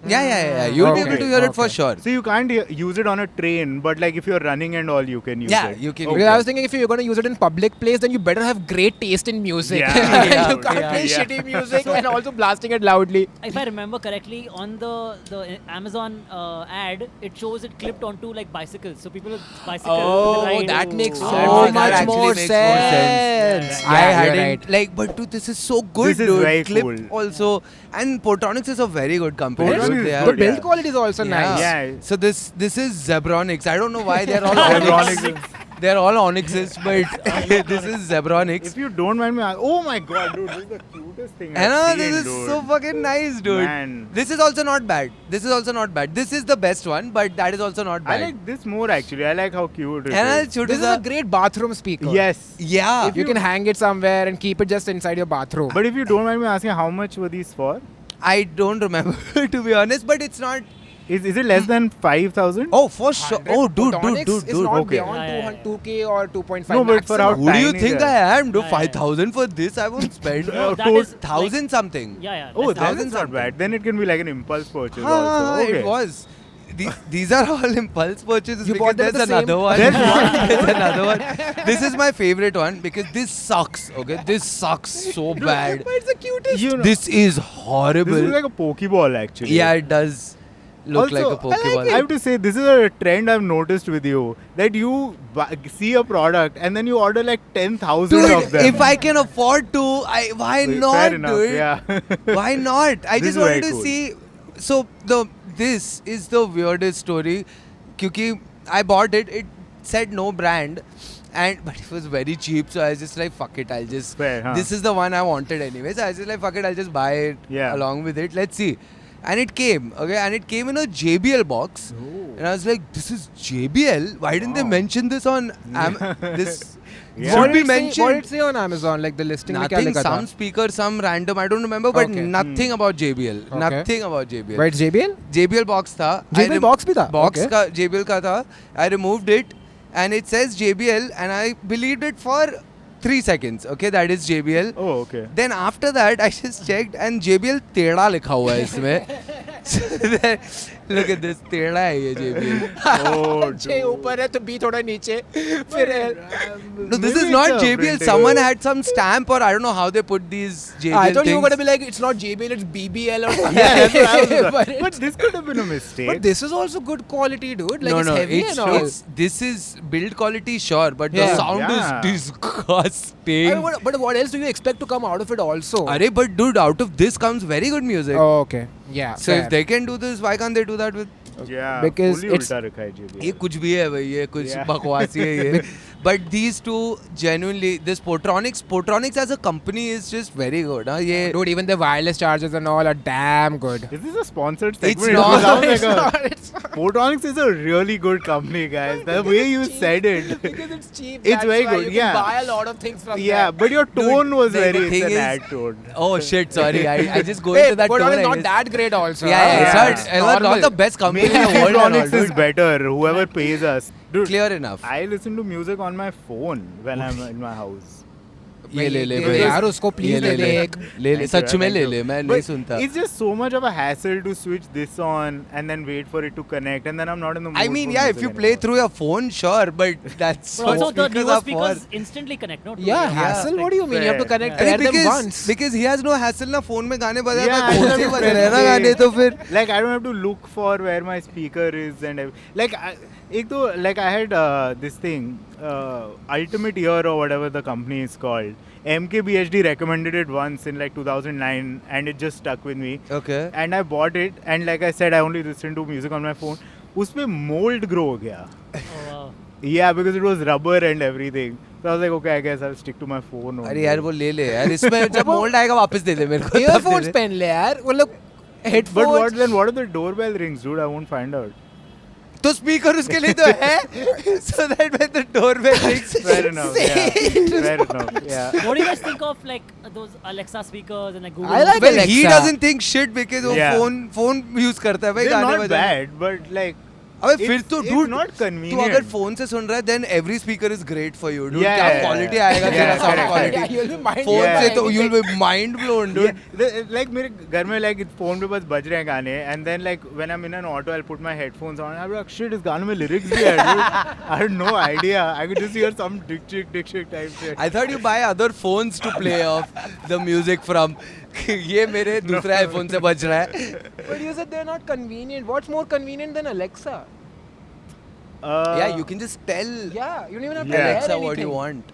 Yeah. You'll be able to Okay, hear it for okay. sure. So you can't use it on a train, but like if you're running and all, you can use Yeah, it. you can Okay. Because I was thinking if you're going to use it in public place, then you better have great taste in music. Yeah. You can't Yeah. play Yeah. shitty music and also blasting it loudly. If I remember correctly, on the Amazon ad, it shows it clipped onto like bicycles. So people with bicycles. Oh, ride. that makes Oh, so that much actually more makes more sense. sense. Yeah, I you're hadn't right. like, but dude, this is so good, This is dude. very Clip cool. also, and Portronics is a very good company. Portronics dude. is They good, are- The yeah. build quality is also nice. Yeah. So this is Zebronics. I don't know why they're all Zebronics Onyx. They're all Onyxes, but this is Zebronics. If you don't mind me, oh my god, dude, this is the cutest thing I know, I've this seen, is dude. so fucking nice, dude. Man. This is also not bad. This is also not bad. This is the best one, but that is also not I bad. like this more actually. I like how cute it And is. it's This is a great bathroom speaker. Yes. yeah. You can hang it somewhere and keep it just inside your bathroom. But if you don't mind me asking, how much were these for? I don't remember to be honest, but it's not. Is it less than 5,000? Oh, for sure. Oh, dude. Photonics is not Okay. beyond Yeah, yeah, 2K or 2.5 No, but for maximum. our Who do you tiny think guy. I am? Do Yeah, yeah. 5,000 for this? I won't spend. No, that to- is like- 1,000 something. Yeah. Oh, less than that Thousand is not something. bad. Then it can be like an impulse purchase Ah, also. Okay. It was. These are all impulse purchases You because bought them at there's the same another one. There's There's another one. This is my favorite one because this sucks. Okay, this sucks so bad. But it's the cutest. You know, This is horrible. this is like a Pokeball actually. Yeah, it does look Also, like a Pokeball. I have to say, this is a trend I've noticed with you that you see a product and then you order like 10,000 Dude, of them. if I can afford to, why Fair not, enough, dude? yeah. Why not? I This just is very wanted to cool. see. So this is the weirdest story. Because I bought it. It said no brand, but it was very cheap. So I was just like, fuck it. I'll just. Fair, huh? This is the one I wanted anyways. I was just like, fuck it. I'll just buy it Yeah. along with it. Let's see. And it came, okay, and it came in a JBL box, and I was like, "This is JBL. Why didn't they Wow. mention this on this? Yeah. Should be What mentioned." did it say on Amazon? Like the listing में क्या Nothing, लिखा था? some speaker, some random, I don't remember, but Okay. nothing about JBL. Okay. Nothing about JBL. Wait, JBL? JBL box था. JBL box भी था? Box Okay. का JBL का था. I removed it and it says JBL and I believed it for 3 seconds. Okay, that is JBL. Oh, okay. Then after that, I just checked and JBL टेढ़ा लिखा हुआ है इसमें. So then, look at this, टेढ़ा है ये JBL. Oh, छे ऊपर है तो B थोड़ा नीचे फिर No, this is not JBL. Someone had some stamp or I don't know how they put these JBL I thought things. you were gonna be like it's not JBL, it's BBL or something. Yeah, that's what I was but, but this could have been a mistake. but this is also good quality, dude. Like no, it's no, heavy it's, and all. this is build quality, sure, but Yeah. the sound Yeah. is disgusting. I mean, but what else do you expect to come out of it also? Arey, but dude, out of this comes very good music. Oh, okay. Yeah. So if they can do this, why can't they do that with? yeah, because fully it's- उल्टा रखा है JBL. ये कुछ भी है भाई, ये कुछ Yeah. बकवासी है ये. But these two genuinely, this Portronics as a company is just very good. Huh? ये Dude, even the wireless chargers and all are damn good. Is this a sponsored It's segment? not. It sounds It's like not, it's not. Portronics is a really good company, guys. The way you said it. Because it's cheap. It's that's very why good, You yeah. can buy a lot of things from Yeah, them. but your tone was the very thing it's an is- ad tone. oh shit, sorry, I just go Hey, into that but tone. it's I not guess. that great also. Yeah, huh? it's Yeah. not, it's not the best company Maybe in the world. and all, Portronics is dude. better. Whoever pays us. Dude, Clear enough. I listen to music on my phone when I'm in my house. ये ले ले दे भाई. यार उसको ये please ले दे ले. दे एक. ले ले Thank सच you, में thank ले you. ले मैं But नहीं सुनता. It's just so much of a hassle to switch this on and then wait for it to connect and then I'm not in the mood I mean, for yeah, if music you play anymore. through your phone, sure, but that's But also what the speakers newer are for. speakers instantly connect, no? To Yeah, the- hassle. What do you mean? You have to Fair. connect अरे pair them because once. because he has no hassle ना phone में गाने बजा Yeah, मैं I phone don't से have to बजा press रहे ना play. गाने तो फिर Like I don't have to look for where my speaker is and like एक तो like I had this thing Ultimate Ear or whatever the company is called. MKBHD recommended it once in like 2009 and it just stuck with me. okay. And I bought it and like I said I only listen to music on my phone. उसमें mold grow हो गया. Oh, wow. Yeah, because it was rubber and everything. So I was like, okay, I guess I'll stick to my phone. अरे only. यार वो ले ले यार, इसमें जब मोल्ड आएगा वापस दे दे मेरे को. तब दे Earphones दे. पहन ले यार, वो लोग But headphones. what then? What are the doorbell rings, dude? I won't find out. तो स्पीकर उसके लिए तो है, so that when the doorbell rings. Fair enough. Yeah. Fair enough. Yeah. What do you guys think of like those Alexa speakers and like Google? I like Well, he Alexa. doesn't think shit because वो Yeah. phone use करता है भाई They're गाने not बजाने. bad, but like. अबे फिर it's- तो it's dude, not तू convenient. अगर फोन से सुन रहा है then every speaker is great for you, dude. Yeah, क्या yeah, quality yeah. आएगा Yeah, तेरा sound correct, quality. Yeah, you'll be mind phone Yeah. से तो you'll be mind blown, dude. Yeah, like मेरे घर में like phone पे बस बज रहे हैं गाने and then like when I'm in an auto I'll put my headphones on. I'm like shit, इस गाने में lyrics भी है, dude. I had no idea. I could just hear some dick chick type shit. I thought you buy other phones to play off the music from. ये मेरे दूसरा iPhone से बज रहा है. But you said they're not convenient. What's more convenient than Alexa? Yeah, you can just tell Yeah, you don't even have to Yeah. wear Alexa what you anything. want.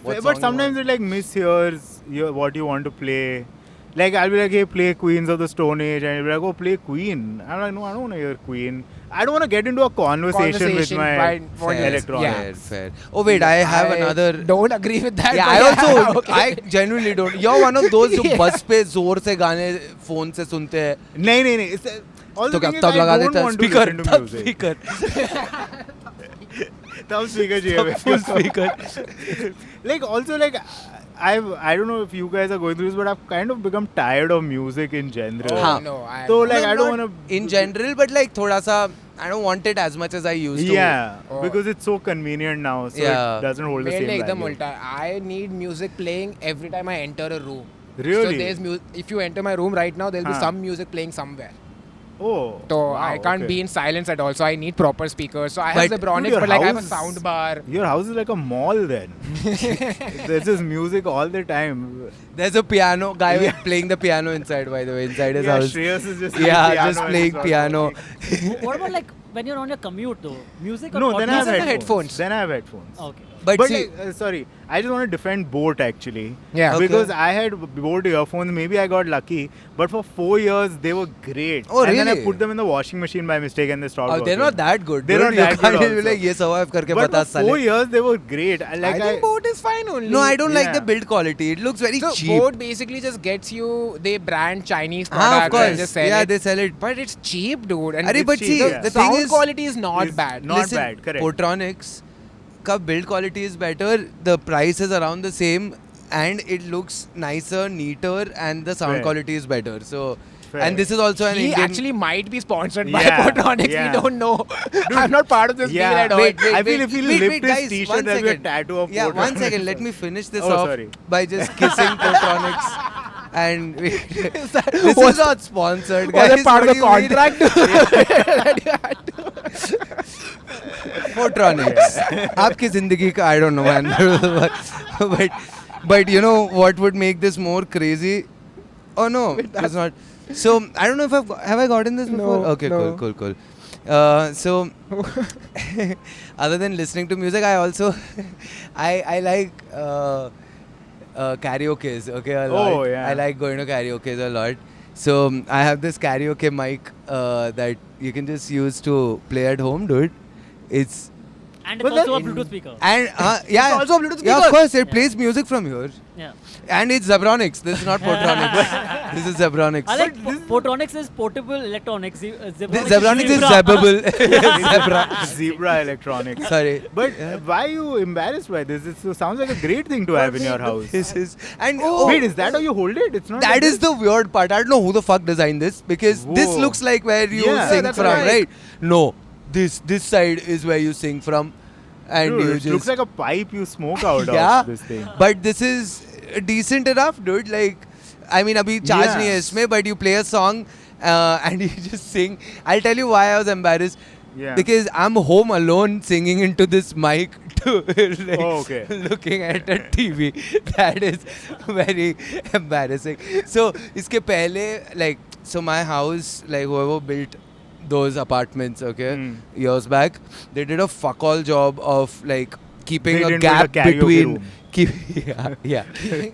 What But song you sometimes want. it like mishears what you want to play. Like I'll be like, hey, play Queens of the Stone Age, and you'll be like, oh, play Queen. I'm like, no, I don't want to hear Queen. I don't want to get into a conversation with my for Fair, electronics. fair. Oh wait, I have another. Don't agree with that. Yeah, but I also, okay. I genuinely don't. You're one of those जो Yeah. बस पे जोर से गाने phone से सुनते हैं. नहीं. All तो the क्या thing is, तब I लगा don't देता है want to speaker, listen to तब music. स्पीकर, तब speaker चाहिए तब मेरे full को. speaker. Like also like I don't know if you guys are going through this, but I've kind of become tired of music in general. Oh, हाँ. no, I. So like No, I don't not want to. in general, but like थोड़ा सा I don't want it as much as I used to. Yeah, Oh. because it's so convenient now, so Yeah. it doesn't hold the मेरे same लिए एकदम value. उल्टा. I need music playing every time I enter a room. Really? So there's if you enter my room right now, there'll be Huh. some music playing somewhere. Oh. So wow, I can't okay. be in silence at all. So I need proper speakers. So I But have Zebronics, your but like I have a house- sound bar. Your house is like a mall then. There's just music all the time. There's a piano guy playing the piano inside. By the way, inside his Yeah, house. Shreyas is just Yeah, playing piano just and playing it's not piano. working. What about like when you're on your commute though? Music or No, then I have podcast? headphones. headphones. Then I have headphones. Okay. But, But see, like, sorry, I just want to defend Boat actually. Yeah. Okay. Because I had Boat earphones. Maybe I got lucky, but for 4 years they were great. Oh, and then I really? put them in the washing machine by mistake and they stopped they're working. not that good. They're dude. not that You can't good be also. like ये survive करके But बता for 4 साले. years they were great. I think boat is fine only. No, I don't like the Yeah. build quality. It looks very So cheap. boat basically just gets you. They brand Chinese Ah, products of course. and just sell Yeah, it. they sell it. But it's cheap, dude. And अरे it's but cheap. see, Yeah. the thing sound is, quality is not is bad. not listen, bad, correct. Potronics का build quality is better. The price is around the same, and it looks nicer, neater, and the sound Fair. quality is better. So, Fair. and this is also an He Indian. actually might be sponsored by Yeah, Potronics. yeah. We don't know. I'm not part of this Yeah, deal at all. Wait, I feel if he wait, lift wait, his guys, t-shirt, one there'll be a second. tattoo of Yeah, Potronics. one second. Let me finish this Oh, off sorry. by just kissing Potronics. And this Was- is not sponsored, Was guys. that part What of the do you mean? contract? Potronics. आपकी जिंदगी का I don't know, man. but you know what would make this more crazy? Oh no, it's not. So I don't know if have I gotten this before? No, Okay, no. cool. So other than listening to music, I also I like karaoke's. Okay, a lot. Oh, yeah. I like going to karaoke's a lot. So I have this karaoke mic that you can just use to play at home, dude. It's And But it's also a then- Bluetooth speaker. and yeah, also a Bluetooth yeah, of speaker. course, it Yeah. plays music from here, Yeah. and it's Zebronics. This is not Potronics. This is Zebronics. I like Potronics is portable electronics. Zebronics is Zebable. Zebra. Zebra Electronics. Sorry. But why are you embarrassed by this? It sounds like a great thing to have in your house. This is and Wait, is that how you hold it? It's not. that like is the weird part. I don't know who the fuck designed this because this Whoa. looks like where you Yeah, sing that's from, right. right? No, this side is where you sing from, and Dude, you it just looks like a pipe you smoke out Yeah. of this thing. But this is decent enough, dude. Like, I mean, abhi charge Yeah. nahi hai isme, but you play a song and you just sing. I'll tell you why I was embarrassed. Yeah. Because I'm home alone singing into this mic to like, Oh, okay. looking at a TV. That is very embarrassing. So, iske pehle, like, so my house, like, whoever built those apartments, okay, years back, they did a fuck all job of like keeping They a didn't build a gap karaoke between room.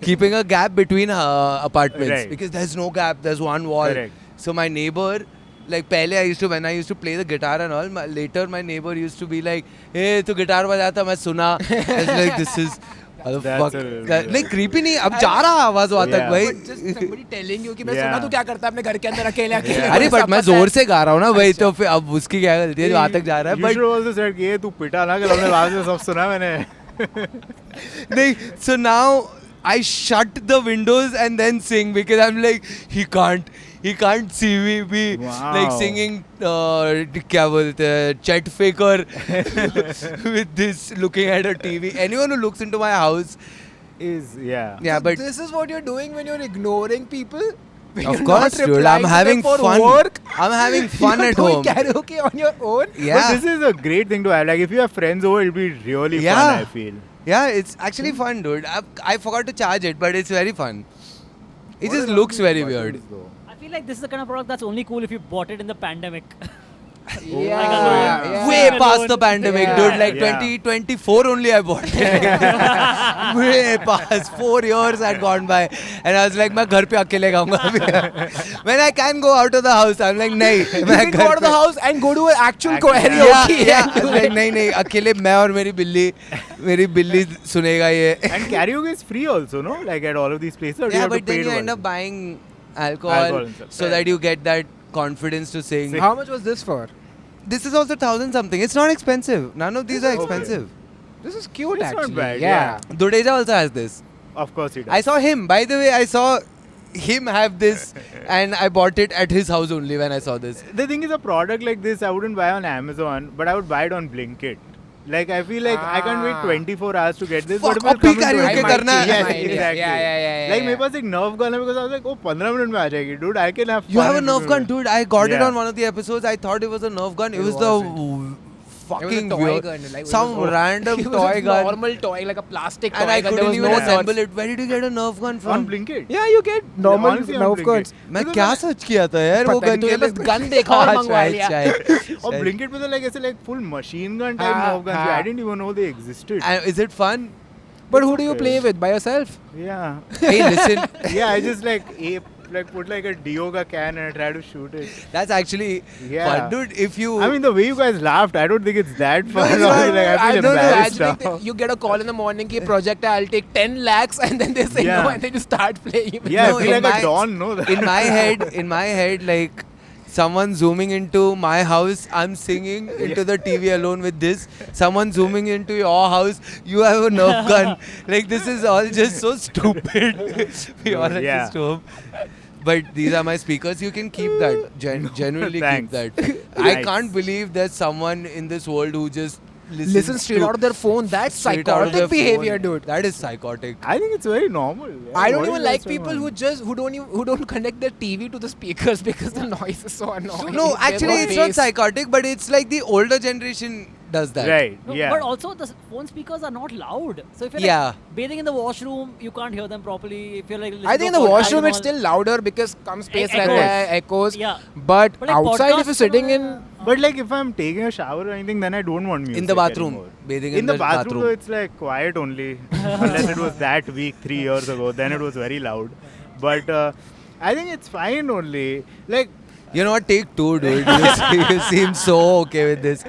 keeping a gap between apartments Right. because there's no gap, there's one wall. Correct. So my neighbor like पहले when I used to play the guitar and all, later my neighbor used to be like, hey तू guitar बजाता मैं सुना. It's like this is That's a little like weird. creepy नहीं अब जा रहा आवाज वहाँ तक Yeah. भाई. But just somebody telling you कि मैं Yeah. सुना तू क्या करता है अपने घर के अंदर अकेले अकेले. अरे बट मैं जोर से गा रहा हूँ ना भाई तो फिर अब उसकी क्या गलती है जो वहाँ तक जा रहा है. You but should also said कि ये तू पिटा ना कि हमने बाद में सब सुना मैंने. नहीं, so now I shut the windows and then sing because I'm like he can't see me be like Wow. singing क्या बोलते हैं Chet Faker with this looking at a TV. Anyone who looks into my house, Yeah. yeah, but this is what you're doing when you're ignoring people. When of you're course, not dude, replying I'm to them having for fun. Work. I'm having fun You're at doing home. karaoke on your own. Yeah, But this is a great thing to have. Like if you have friends over, it'll be really Yeah. fun. I feel. yeah, it's actually fun, dude. I forgot to charge it, but it's very fun. It What just are looks these very buttons, weird. though? I feel like this is the kind of product that's only cool if you bought it in the pandemic. Yeah, yeah. yeah. Way past the pandemic, Yeah. dude. Like Yeah. 2024 only I bought it. Way past. 4 years had gone by, and I was like, मैं घर पे अकेले गाऊंगा अभी. When I can go out of the house, I'm like, नहीं. You मैं can go out of the house and go to an actual Actual- karaoke. Yeah, and do like it. नहीं अकेले मैं और मेरी बिल्ली सुनेगा ये. And karaoke is free also, no? Like at all of these places. Or do you Yeah, have to but then pay you to end one? up buying Alcohol alcohol and stuff. so that you get that confidence to sing. Sing. How much was this for? This is also 1,000 something. It's not expensive. None of these are Okay. expensive. This is cute It's not actually. bad, yeah. Dudeja also has this. Of course he does. I saw him. By the way, I saw him have this, and I bought it at his house only when I saw this. The thing is, a product like this, I wouldn't buy on Amazon, but I would buy it on Blinkit. Like I feel like I can't wait 24 hours to get this. Fuck, but it will अब भी come into karaoke my mind. करना है. Yes, My idea. exactly. Yeah, Like yeah. मेरे पास एक Nerf gun है because I was like, oh 15 minutes में आ जाएगी, dude. I can have. You fun have a in Nerf 15 gun, minutes. dude. I got it Yeah. on one of the episodes. I thought it was a Nerf gun. It was It the wasn't. fucking It was a toy weird, gun, like, it some was- random it was toy a gun, normal toy, like a plastic toy and I gun. There couldn't was even no assemble nuts. it. Where did you get a Nerf gun On from? Blinkit. Yeah, you get normal Honestly, on Nerf Blinkit. guns. मैं Because क्या I- search किया था यार वो पता नहीं, gun के तूने बस gun देखा और मंगवा लिया। और Blinkit पे तो like ऐसे like full machine gun type हाँ, Nerf guns. हाँ. I didn't even know they existed. And is it fun? But who It's do you okay. play with? By yourself? Yeah. Hey, listen. Yeah, I just like put like a Dioga can and I try to shoot it. That's actually Yeah. fun, dude. If you, I mean, the way you guys laughed, I don't think it's that fun. it's not. Like, I feel don't know. embarrassed Actually, now. you get a call in the morning, ki project hai, I'll take 10 lakhs, and then they say Yeah. no, and then you start playing. Yeah, No, I feel in like my- a don, no? in my head, like someone zooming into my house, I'm singing into the TV alone with this. Someone zooming into your house, you have a Nerf gun. Like this is all just so stupid. We all are Yeah. just home. But these are my speakers. You can keep that. Genuinely keep Thanks. that. I Nice. can't believe there's someone in this world who just Listen straight out of their phone. That's straight out of psychotic their behavior, phone. dude. That is psychotic. I think it's very normal. Yeah. I don't What even is like that people one? who don't connect their TV to the speakers because the noise is so annoying. No, There's actually, it's not bass. psychotic, but it's like the older generation does that. Right, No, yeah. But also the phone speakers are not loud. So if you're Yeah. like bathing in the washroom, you can't hear them properly. If you're like I think in the listening to a podcast washroom and it's all- still louder because come space Echoes. रहता है, echoes. Yeah. But But like outside, if podcasts you're sitting in, But like if I'm taking a shower or anything, then I don't want music In the bathroom. anymore. Bathing In in the the bathroom, bathroom. though, it's like quiet only. Unless it was that week 3 years ago, then it was very loud. But I think it's fine only. Like, You know what? Take two, dude. You seem so okay with this.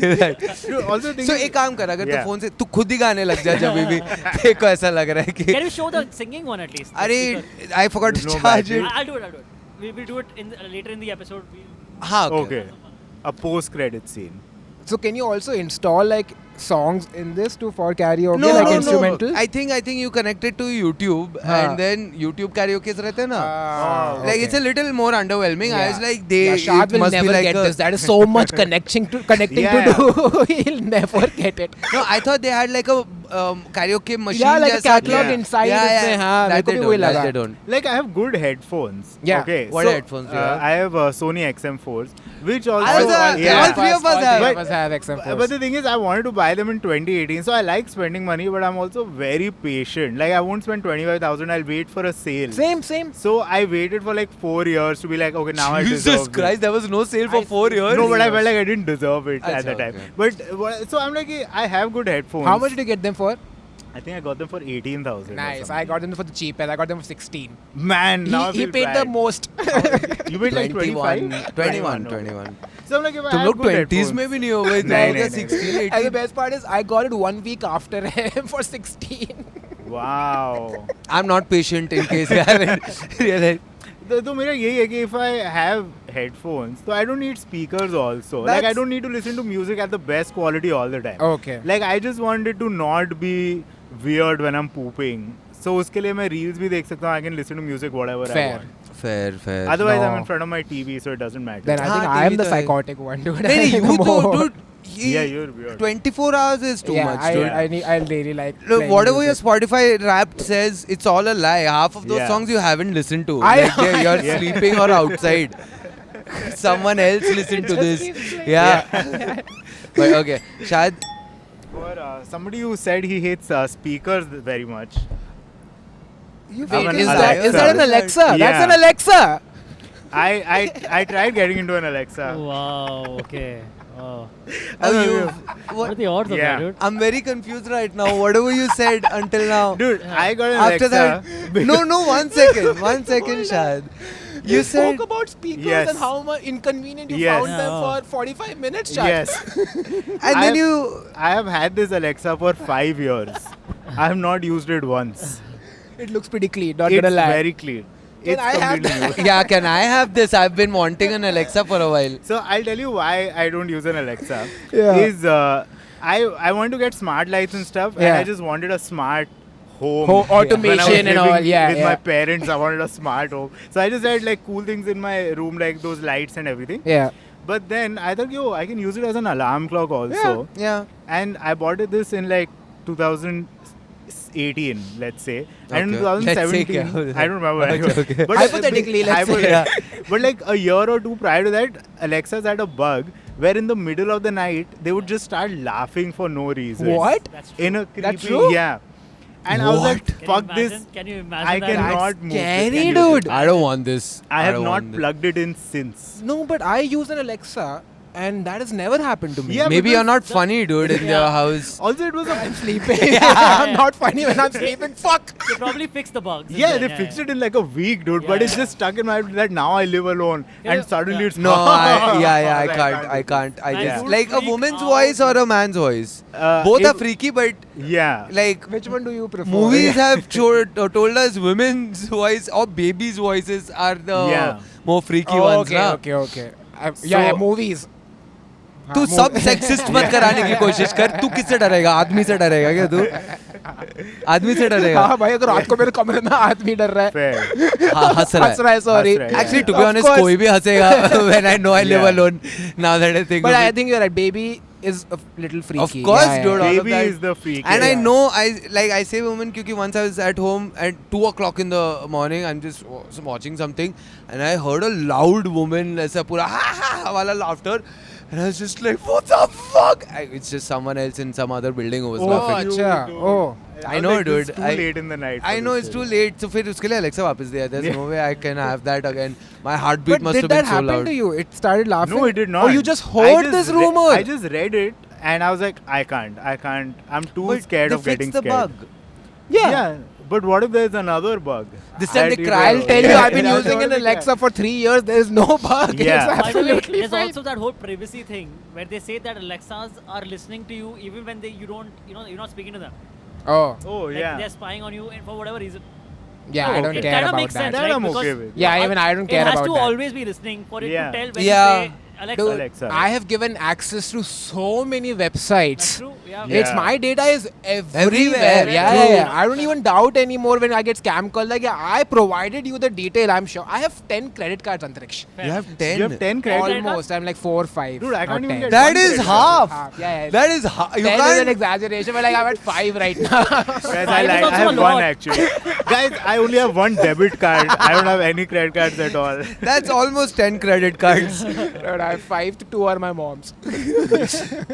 dude, also think So एक काम कर अगर तो Yeah. Phone से तू खुद ही गाने लग जा जब भी तेरे को ऐसा लग रहा है कि Can you show the singing one at least? the अरे speaker? I forgot to No charge magic. it. I'll do it. We'll do it later in the episode. हाँ okay. A post-credit scene. so can you also install like songs in this too for karaoke, No, like no, instrumental? no. I think you connect it to YouTube हाँ. and then YouTube karaoke रहते हैं ना. Ah, Like okay. it's a little more underwhelming. I was Yeah. like they Yeah, Shad it will must be never like get a, this. That is so much connecting to Yeah. do. He'll never get it. No, I thought they had like a karaoke machine. Yeah, like a जैसा. catalog Yeah. inside. Yeah, इसमें, yeah. हाँ, मेरे That को they भी वही don't. That लगा. they don't. Like I have good headphones. Yeah. Okay. What so, headphones do you have? I have Sony XM4s, which also. Also, all three of us all have. three of us have XM4s. But the thing is, I wanted to buy them in 2018, so I like spending money, but I'm also very patient. Like I won't spend 25,000. I'll wait for a sale. Same. So I waited for like 4 years to be like, okay, now I deserve Jesus this. Christ, there was no sale for 4 years. No, but I felt like I didn't deserve it at Achha, the time. okay. But so I'm like, I have good headphones. How much did you get them for? I think I got them for 18,000. or Nice. I something. got them for the cheapest. I got them for 16. Man, now I He feel paid the bad. most. You paid like 21, 25? 21, no. 21. So I'm like, if I तुम had लोग good 20s headphones- में भी नहीं हो गए, तुम नहीं, लोग नहीं, 16, And the 18. best part is, I got it 1 week after him for 16. Wow. I'm not patient in case you haven't realized. तो मेरा यही है कि if I have headphones, so I don't need speakers also. Like I That's- don't need to listen to music at the best quality all the time. Okay. Like I just want it to not be weird when I'm pooping. So उसके लिए मैं reels भी देख सकता हूँ. I can listen to music whatever I Fair. want. Fair. Otherwise, I'm No. in front of my TV, so it doesn't matter. Then I think हाँ, I am TV the तो है। psychotic one, dude. नहीं, I you know. तो, dude. Yeah, you're weird. 24 hours is too much, I, dude. I really like. Look, playing whatever your music. Spotify Wrapped says, it's all a lie. Half of those Yeah. songs you haven't listened to. I Like you're Yeah. sleeping or outside. Someone else listened to this. Yeah. But okay, Shad. For somebody who said he hates speakers very much. You Wait, I'm an is Alexa. that an Alexa? That's Yeah. an Alexa. I tried getting into an Alexa. Wow. Okay. Wow. Oh, you. What are the odds of Yeah. that, dude? I'm very confused right now. Whatever you said until now. Dude, I got an After Alexa. that, no, 1 second, 1 second, Shad. You spoke said about speakers Yes. and how much inconvenient you Yes. found them Yeah. for 45 minutes. Shad. Yes. and then you. I have had this Alexa for 5 years. I have not used it once. It looks pretty clean. Not It's gonna lie. very clean. Can It's I have completely new. Yeah, can I have this? I've been wanting an Alexa for a while. So I'll tell you why I don't use an Alexa. Yeah. Is I want to get smart lights and stuff, and Yeah. I just wanted a smart home. Home automation When I was and all, living yeah, With yeah. my parents, I wanted a smart home. So I just had like cool things in my room, like those lights and everything. Yeah. But then I thought, I can use it as an alarm clock also. Yeah. And I bought this in like 2018, let's say. And in Okay. Let's say 2017, kya? I don't remember. Okay. But Hypothetically, let's say. Yeah. But like a year or two prior to that, Alexa's had a bug where in the middle of the night they would just start laughing for no reason. What? That's true. In a creepy, That's true? Yeah. And I was like, Can you fuck imagine? this. Can you imagine I that? cannot move. scary, this and use dude. it. I don't want this. I have don't not want this. plugged it in since. No, but I use an Alexa, and that has never happened to me. Yeah, Maybe because you're not funny, dude, in your Yeah. house. Also, it was I'm a. sleeping. I'm not funny when I'm sleeping. Fuck. They probably fixed the bugs. Yeah, they fixed it in like a week, dude. But Yeah, it's yeah. just stuck in my head that now I live alone, Yeah, and suddenly yeah. it's No, I was can't. I do can't. I Man, just you like a freak woman's out. voice or a man's voice. this. Both are It- freaky, but Yeah. like Which one do you prefer? movies have told us women's voice or babies' voices are the Yeah. more freaky Oh, ones. okay, na? okay. Yeah, So- movies. तू सब sexist मत कराने की कोशिश कर. तू किससे डरेगा? आदमी से डरेगा क्या तू? आदमी से डरेगा? हाँ भाई, अगर रात को मेरे कमरे में आदमी डर रहा है. Fair. हाँ, हंस रहा हंस रहा है, sorry. हंस रहा है, Actually, to Of be honest, course. कोई भी हंसेगा when I know I live Yeah. alone. Now that I think But of I it. think you're right. Baby is a little freaky. Of course, Yeah, dude. all of Baby that. is the freak. And I yeah. know I say woman because once I was at home at 2 o'clock in the morning, I'm just watching something and I heard a loud woman ऐसा पूरा ha ha वाला laughter. And I was just like, what the fuck? It's just someone else in some other building who was Oh, laughing. अच्छा. dude. Oh. I was know, like, this is dude. Too late in the night. I for know this it's too shit. late. So फिर उसके लिए Alexa वापस दिया. There's no way I can have that again. My heartbeat But must did have that been so happen loud. to you? It started laughing? No, it did not. Oh, you just I heard just this re- rumor? I just read it and I was like, I can't. I'm too But scared they of getting fixed the scared. bug. Yeah. But what if there's another bug? This time That they you cry. I'll tell you, Yeah, I've been yeah, using an yeah. Alexa for 3 years. There is no bug. Yeah. It's By the way, absolutely there's fine. also that whole privacy thing where they say that Alexas are listening to you even when you don't, you're not speaking to them. Oh, Oh, Like yeah. they're spying on you and for whatever reason. yeah, Oh, I don't okay. It care kind of about makes that. sense, That right? I'm Because okay with. Yeah, even I don't care it has about to that. always be listening for it Yeah. to tell when Yeah. you say Alexa. Dude, Alexa. I have given access to so many websites. That's true. Yeah. Yeah. It's my data is everywhere. Everywhere, Yeah, true. yeah, yeah. I don't even doubt anymore when I get scam calls. Like, yeah, I provided you the detail. I'm sure. I have 10 credit cards, Antariksh. You have 10. You have 10 credit cards? Almost. I'm like 4 or 5. Dude, I not can't even 10. get That one is credit half. card. Yeah, yeah. That is you 10 is an can't. exaggeration, but like I'm at 5 right now. Guys, Five I is lied. I also have a one lot. actually. Guys, I only have one debit card. I don't have any credit cards at all. That's almost 10 credit cards. Dude, I have 5 to 2 are my mom's.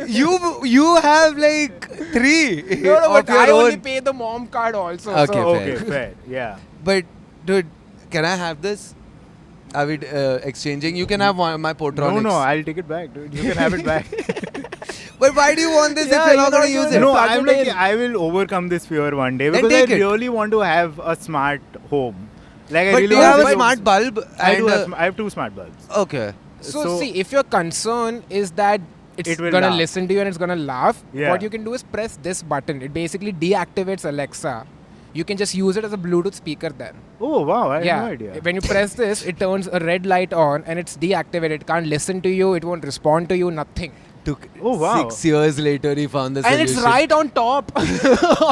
you have like 3 No, no, of but your I only own. pay the mom card also. Okay. So. Okay, fair. Yeah. But dude, can I have this? Are we exchanging? You can have one, my Potronics. No, I'll take it back, dude. You can have it back. But why do you want this if Yeah, you're not you're going to not use gonna it? No, plug I'm it like, in. I will overcome this fear one day Then because I take it. really want to have a smart home. Like, I But really do you want have a to- smart bulb? I do and, have, I have 2 smart bulbs. Okay. So see, if your concern is that it's It will gonna laugh. listen to you and it's gonna laugh, Yeah. what you can do is press this button. It basically deactivates Alexa. You can just use it as a Bluetooth speaker then. Oh wow, I yeah. had no idea. When you press this, it turns a red light on and it's deactivated. It can't listen to you. It won't respond to you. Nothing. Took Oh, wow. 6 years later he found the And solution. it's right on top of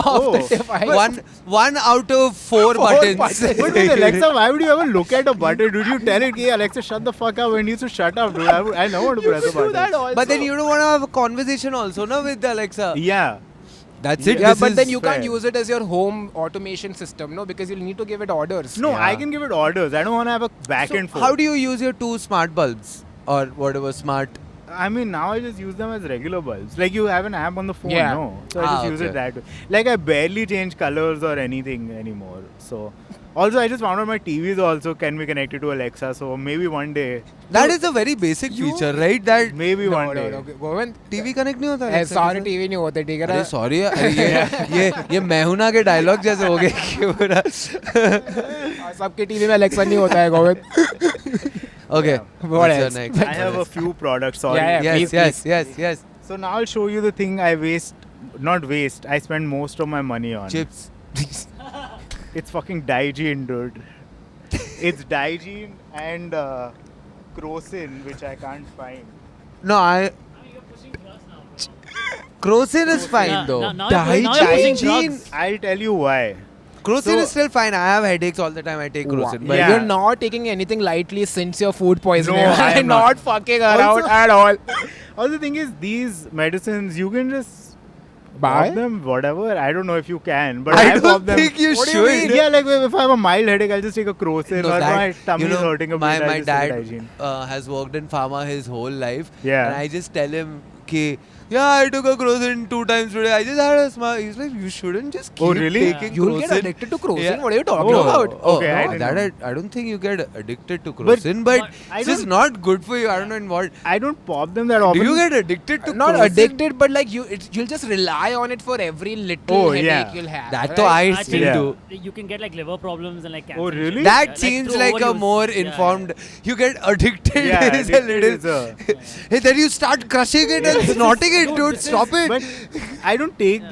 Oh. the device. One out of 4 buttons. buttons. But with Alexa, why would you ever look at a button? Did you tell it, hey, Alexa, shut the fuck up? When you to shut up, dude. I know how to press a do button. that also. But then you don't want to have a conversation also, no, with Alexa. Yeah. That's it. Yeah, This but is then you can't fair. use it as your home automation system, no, because you'll need to give it orders. No, Yeah. I can give it orders. I don't want to have a back So and forth. how do you use your 2 smart bulbs or whatever smart? I mean, now I just use them as regular bulbs. Like you have an app on the phone, Yeah. no? So I just use it okay. that way. Like I barely change colors or anything anymore. So, also I just found out my TVs also can be connected to Alexa. So maybe one day, That is a very basic feature, right? That maybe No, one no, day. no. Govind, TV connect नहीं होता ए, Alexa सारे के साथ? TV नहीं होते, ठीक है अरे ना? सॉरी ये मैं हूं ना के डायलॉग जैसे हो गए कि पूरा सबके टीवी में Alexa नहीं होता है, Govind. Okay. Yeah. What What's your else? next? I have a few products. Sorry. Yeah, yeah. Yes, Please, yes. So now I'll show you the thing I not waste. I spend most of my money on. Chips. It's fucking Digene, dude. It's Digene and Crocin, which I can't find. No, Crocin is fine Yeah, though. now you're pushing drugs. I'll tell you why. Crocin So- is still fine. I have headaches all the time. I take Crocin. But Yeah. You're not taking anything lightly since your food poisoning. No, I am not not. fucking around Also- at all. Also, the thing is, these medicines, you can just Buy? pop them, whatever. I don't know if you can, but I pop don't them. think you What do you should. mean? Yeah, like if I have a mild headache, I'll just take a Crocin, No, or that- my tummy you know, is hurting a my bit. I'll my just take dad Digene. has worked in pharma his whole life. Yeah. And I just tell him कि yeah, I took a Crocin 2 times today. I just had a smile. He's like, you shouldn't just keep Oh, really? taking You'll get Crocin. addicted to Crocin. Yeah. What are you talking Oh. about? Okay, I no, didn't that know. I don't think you get addicted to But Crocin, but I it's just don't- not good for you. I don't know in what. I don't pop them that often. Do you get addicted to Not Crocin? addicted, but like you'll just rely on it for every little Oh, headache yeah. you'll have. That right? though I I still think do. you can get like liver problems and like cancer. Oh, and really? shit. That Yeah, seems through like a overuse. more Yeah, informed. You get addicted. Yeah, is a addicted little. is a- Hey, then you start crushing it and snorting it, No, dude. this Stop it. But I don't take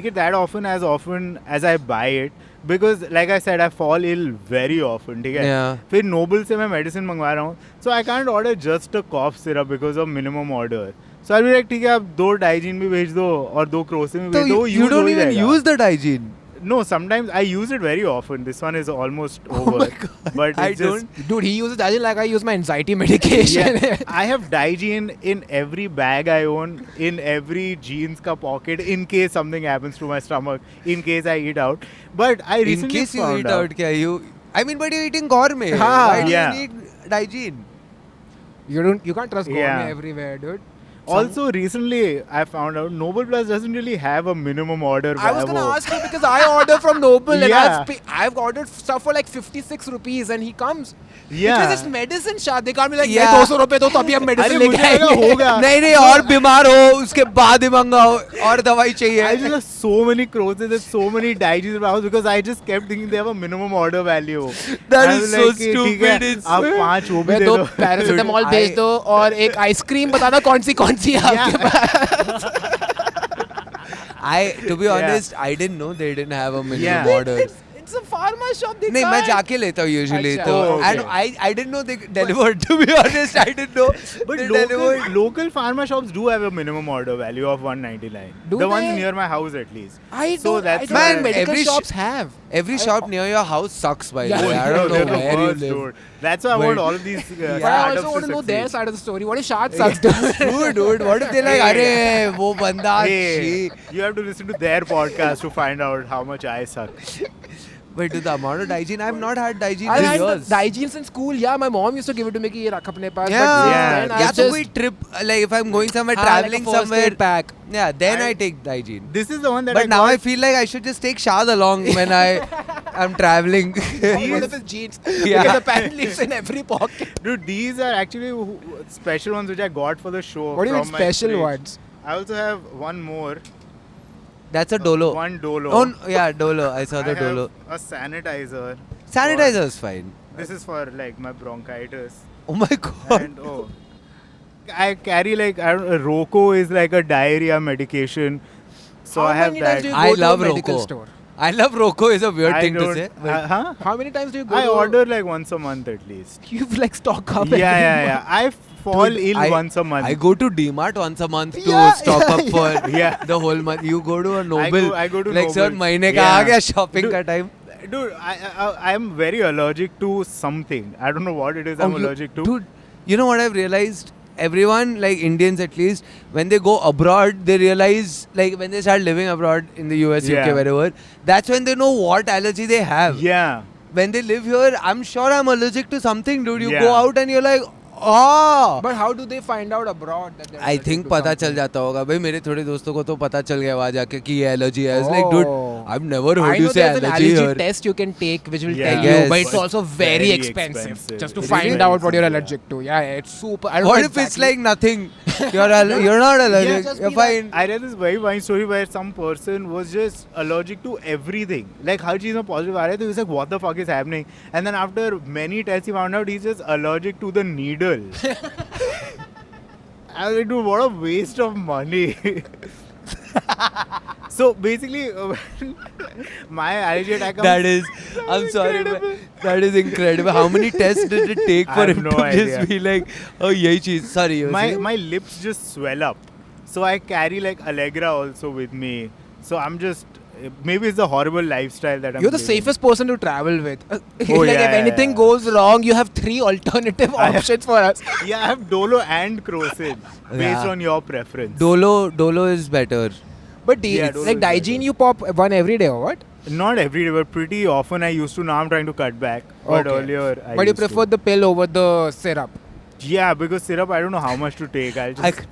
it that often as I buy it, because like I said, I fall ill very often. ठीक है? Yeah. फिर Noble से मैं medicine मंगवा रहा हूँ, so I can't order just a cough syrup because of minimum order. So I'll be like, ठीक है, आप 2 Digene भी भेज दो और 2 Crocin भी So भेज दो, you use don't हो ही even जाएगा. use the Digene. No, sometimes I use it very often. This one is almost over. my God. But I it's just, don't. Dude, he uses Digene like I use my anxiety medication. Yeah, I have Digene in every bag I own, in every jeans ka pocket, in case something happens to my stomach, in case I eat out. But I In recently case you found eat out, kya you? I mean, but you're eating gourmet. Ha, Why do yeah. you need Digene? You can't trust gourmet Yeah. everywhere, dude. Also, recently I found out Noble Plus doesn't really have a minimum order. I was gonna वो- ask you because I order from Noble and Yeah. I've ordered stuff for like 56 rupees and he comes. Yeah. Because it's medicine, Shah. They can't be like, Yeah. 200 रुपए दो तो अभी हम अरे medicine मुझे लेके लगा आएंगे. होगा. नहीं नहीं और बीमार हो उसके बाद ही मंगाओ और दवाई I चाहिए. just have so many Crocins and so many Digenes in my house because I just kept thinking they have a minimum order value. That I is was so like, ठीक है, stupid, it's- आप 5 वो भी मैं दे 2 दो. Paracetamol Dude, भेज I- दो और एक आइसक्रीम बताना कौन सी है आपके पास. To be honest, I didn't know they didn't have a minimum Yeah. order. It's a pharma shop. They नहीं मैं can't. जाके लेता हूँ usually अच्छा. तो Oh, okay. and I didn't know they delivered. To be honest, I didn't know. But they local, delivered. local pharma shops do have a minimum order value of 199. Do The ones they? near my house at least. I So don't, that's I don't Man, think medical every shops have. Every shop near your house sucks by the Yeah. way. I Oh, don't know they're the where you worst, live. dude. That's why I But- want all of these But I startups also want to know their succeed. side of the story. What if Shad sucks, dude? True, dude. What if they like, Hey. अरे वो बंदा Hey, you have to listen to their podcast to find out how much I suck. But to the amount of Digene, I've not had Digene I in had years. Digene in school. Yeah, my mom used to give it to me कि ये रख अपने पास. Yeah, But Yeah. then I या तो just कोई trip like if I'm going somewhere हाँ, like a traveling first somewhere aid pack. yeah then I I- take Digene. This is the one that But I now I got. feel like I should just take Shad along when I'm traveling. One of his jeans. Yeah. Because apparently it's in every pocket. Dude, these are actually special ones which I got for the show. What do you mean from my special fridge. ones? I also have one more. That's a Dolo. One Dolo. Oh, yeah, Dolo. I saw the I Dolo. have a sanitizer. Sanitizer is fine. This is for like my bronchitis. Oh my god. And I carry like Rocco is like a diarrhea medication. So How I have many times that. do you I go to a love medical Rocco. store? I love Rocco is a weird I thing to don't- say. but- huh? How many times do you go I to order like once a month at least. You've like stock up. Yeah. I fall Dude, ill I- once a month. I go to DMart once a month to Yeah, stock up for Yeah. the whole month. You go to a Noble. I go to like sir, Noble. महीने का Yeah. आ गया shopping Dude, का time. Dude, I am very allergic to something. I don't know what it is I'm allergic to. Dude, you know what I've realized? Everyone, like Indians at least, when they go abroad, they realize, like when they start living abroad in the US, UK, Yeah. wherever, that's when they know what allergy they have. Yeah. When they live here, I'm sure I'm allergic to something, dude. You Yeah. go out and you're like, oh. But how do they find out abroad that they're I allergic think to पता something? चल जाता होगा भाई मेरे थोड़े दोस्तों को तो पता चल गया वहाँ जाके कि ये एलर्जी है. I was like, dude, Oh. I've never I heard you know say there's an allergy allergy here. test you can take which will Yeah. tell you, Yes. but it's But also very very expensive, expensive. just to It is find very out what you're expensive, allergic to. Yeah, it's super. I don't What know if it's exactly. like nothing? You're not allergic. just You're be like- fine. I read this very funny story where some person was just allergic to everything. Like हर चीज में positive आ रहा है तो he was like what the fuck is happening? And then after many tests he found out he's just allergic to the needle. I was like, dude, what a waste of money. So basically, my allergy attack comes. That is, I'm sorry, but that is incredible. How many tests did it take I for have him no to idea. just be like, oh, yahi cheez. Sorry, you were my saying? my lips just swell up. So I carry like Allegra also with me. So I'm just maybe it's a horrible lifestyle that I'm You're the living. safest person to travel with. Oh, like yeah, if yeah, anything yeah. goes wrong, you have 3 alternative I have- options for us. Yeah, I have Dolo and Crocin based Yeah. on your preference. Dolo is better. But Yeah, Dolo like is better. Digene, you pop one every day or what? Not every day, but pretty often I used to. Now I'm trying to cut back. But Okay. earlier I But you used to. prefer the pill over the syrup. Yeah, because syrup I don't know how much to take. I'll just.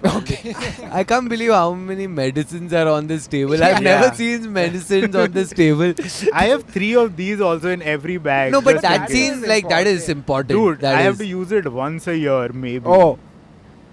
I can't believe how many medicines are on this table. I've Yeah. never seen medicines on this table. I have 3 of these also in every bag. No, but just in that case. seems like that is important. Dude, That I have is- to use it once a year, maybe. Oh.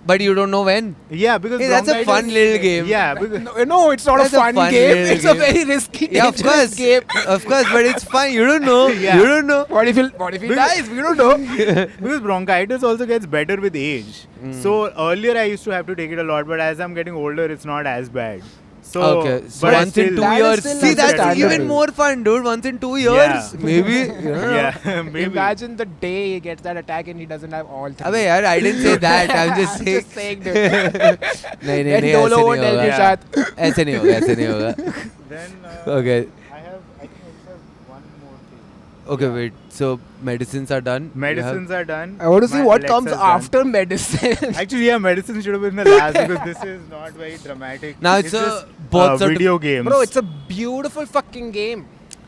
But you don't know when. Yeah, because Hey, that's a bronchitis- fun little game. Yeah, because No, it's not That's a a fun, fun game. little It's a game. very risky, Yeah, of dangerous course. game. Of course, but it's fine. You don't know. Yeah. You don't know. What if he Because- dies? We don't know. because bronchitis also gets better with age. So earlier I used to have to take it a lot, but as I'm getting older, it's not as bad. So, Okay, so but I once in still- 2 That is years. still See, that's understandable. even more fun, dude. Once in 2 years, Yeah. maybe. You don't know. Yeah, maybe. Imagine the day he gets that attack and he doesn't have all 3. अबे यार, I didn't say that. I'm just saying. just saying, dude. नहीं नहीं Then नहीं Dolo ऐसे won't नहीं help you, होगा. Shad. ऐसे नहीं होगा. ऐसे नहीं होगा. Then Okay. I think I just have one more thing. Okay, wait. So medicines are done. You have- Medicines are done. I want to see My what comes Alexa's done. after medicine. Actually, yeah, medicine should have been the last because this is not very dramatic. Now it's a just both sort of- video games. Bro, it's a beautiful fucking game.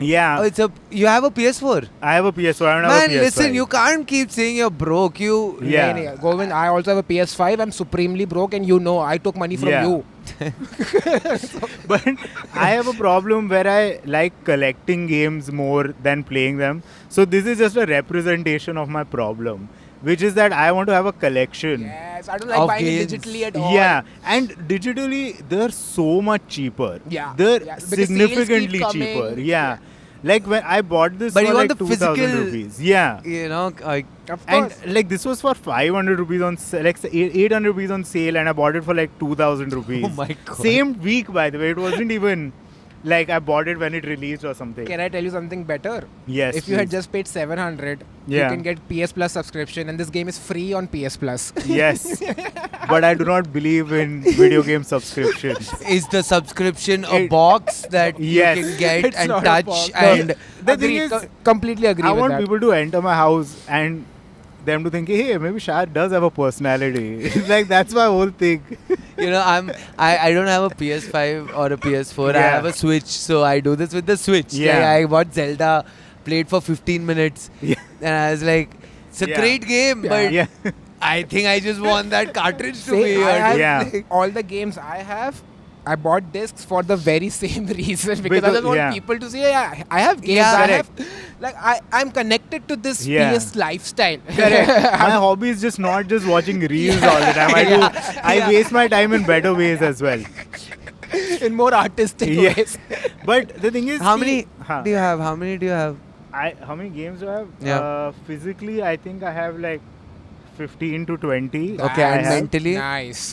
yeah. Oh, it's a. You have a PS4. I have a PS4. I don't have Man, a PS5. listen. You can't keep saying you're broke. You. Yeah. Nahi, nahi. Govind, I also have a PS5. I'm supremely broke and you know I took money from Yeah. you. But I have a problem where I like collecting games more than playing them. So this is just a representation of my problem, which is that I want to have a collection. Yes, I don't like Of buying games. it digitally at all. Yeah, and digitally they're so much cheaper. Yeah, they're yeah, because sales keep significantly coming. cheaper. Yeah. Like when I bought this But for you want like the 2000 physical- rupees. Yeah. You know, like. Of And course. like this was for 500 rupees on like 800 rupees on sale, and I bought it for like 2000 rupees. Oh my god. Same week, by the way. It wasn't even like I bought it when it released or something. Can I tell you something better? Yes. If you had please. just paid 700, Yeah. you can get PS Plus subscription and this game is free on PS Plus. Yes. But I do not believe in video game subscriptions. Is the subscription a It- box that Yes. you can get It's and not a touch box. and The Agree, thing is, completely agree I with want that. people to enter my house and them to think, hey, maybe Shad does have a personality. It's like that's my whole thing. you know I don't have a PS5 or a PS4. I Yeah. have a Switch, so I do this with the Switch. Yeah. Like, I bought Zelda, played for 15 minutes, Yeah. and I was like, it's a Yeah. great game, Yeah. but Yeah. I think I just want that cartridge to Say, be I here. have Yeah. all the games I have, I bought discs for the very same reason because I Because- just want yeah. people to see, yeah, I have games. Yeah. I Correct. have, like, I'm connected to this Yeah. PS lifestyle. Correct. My hobby is just not just watching reels all the time. I waste my time in better ways as well. In more artistic Yeah. ways. But the thing is, How see- many Huh. do you have? How many do you have? How many games do I have? Yeah. Physically, I think I have like 15 to 20. Okay, I and have. mentally? Nice.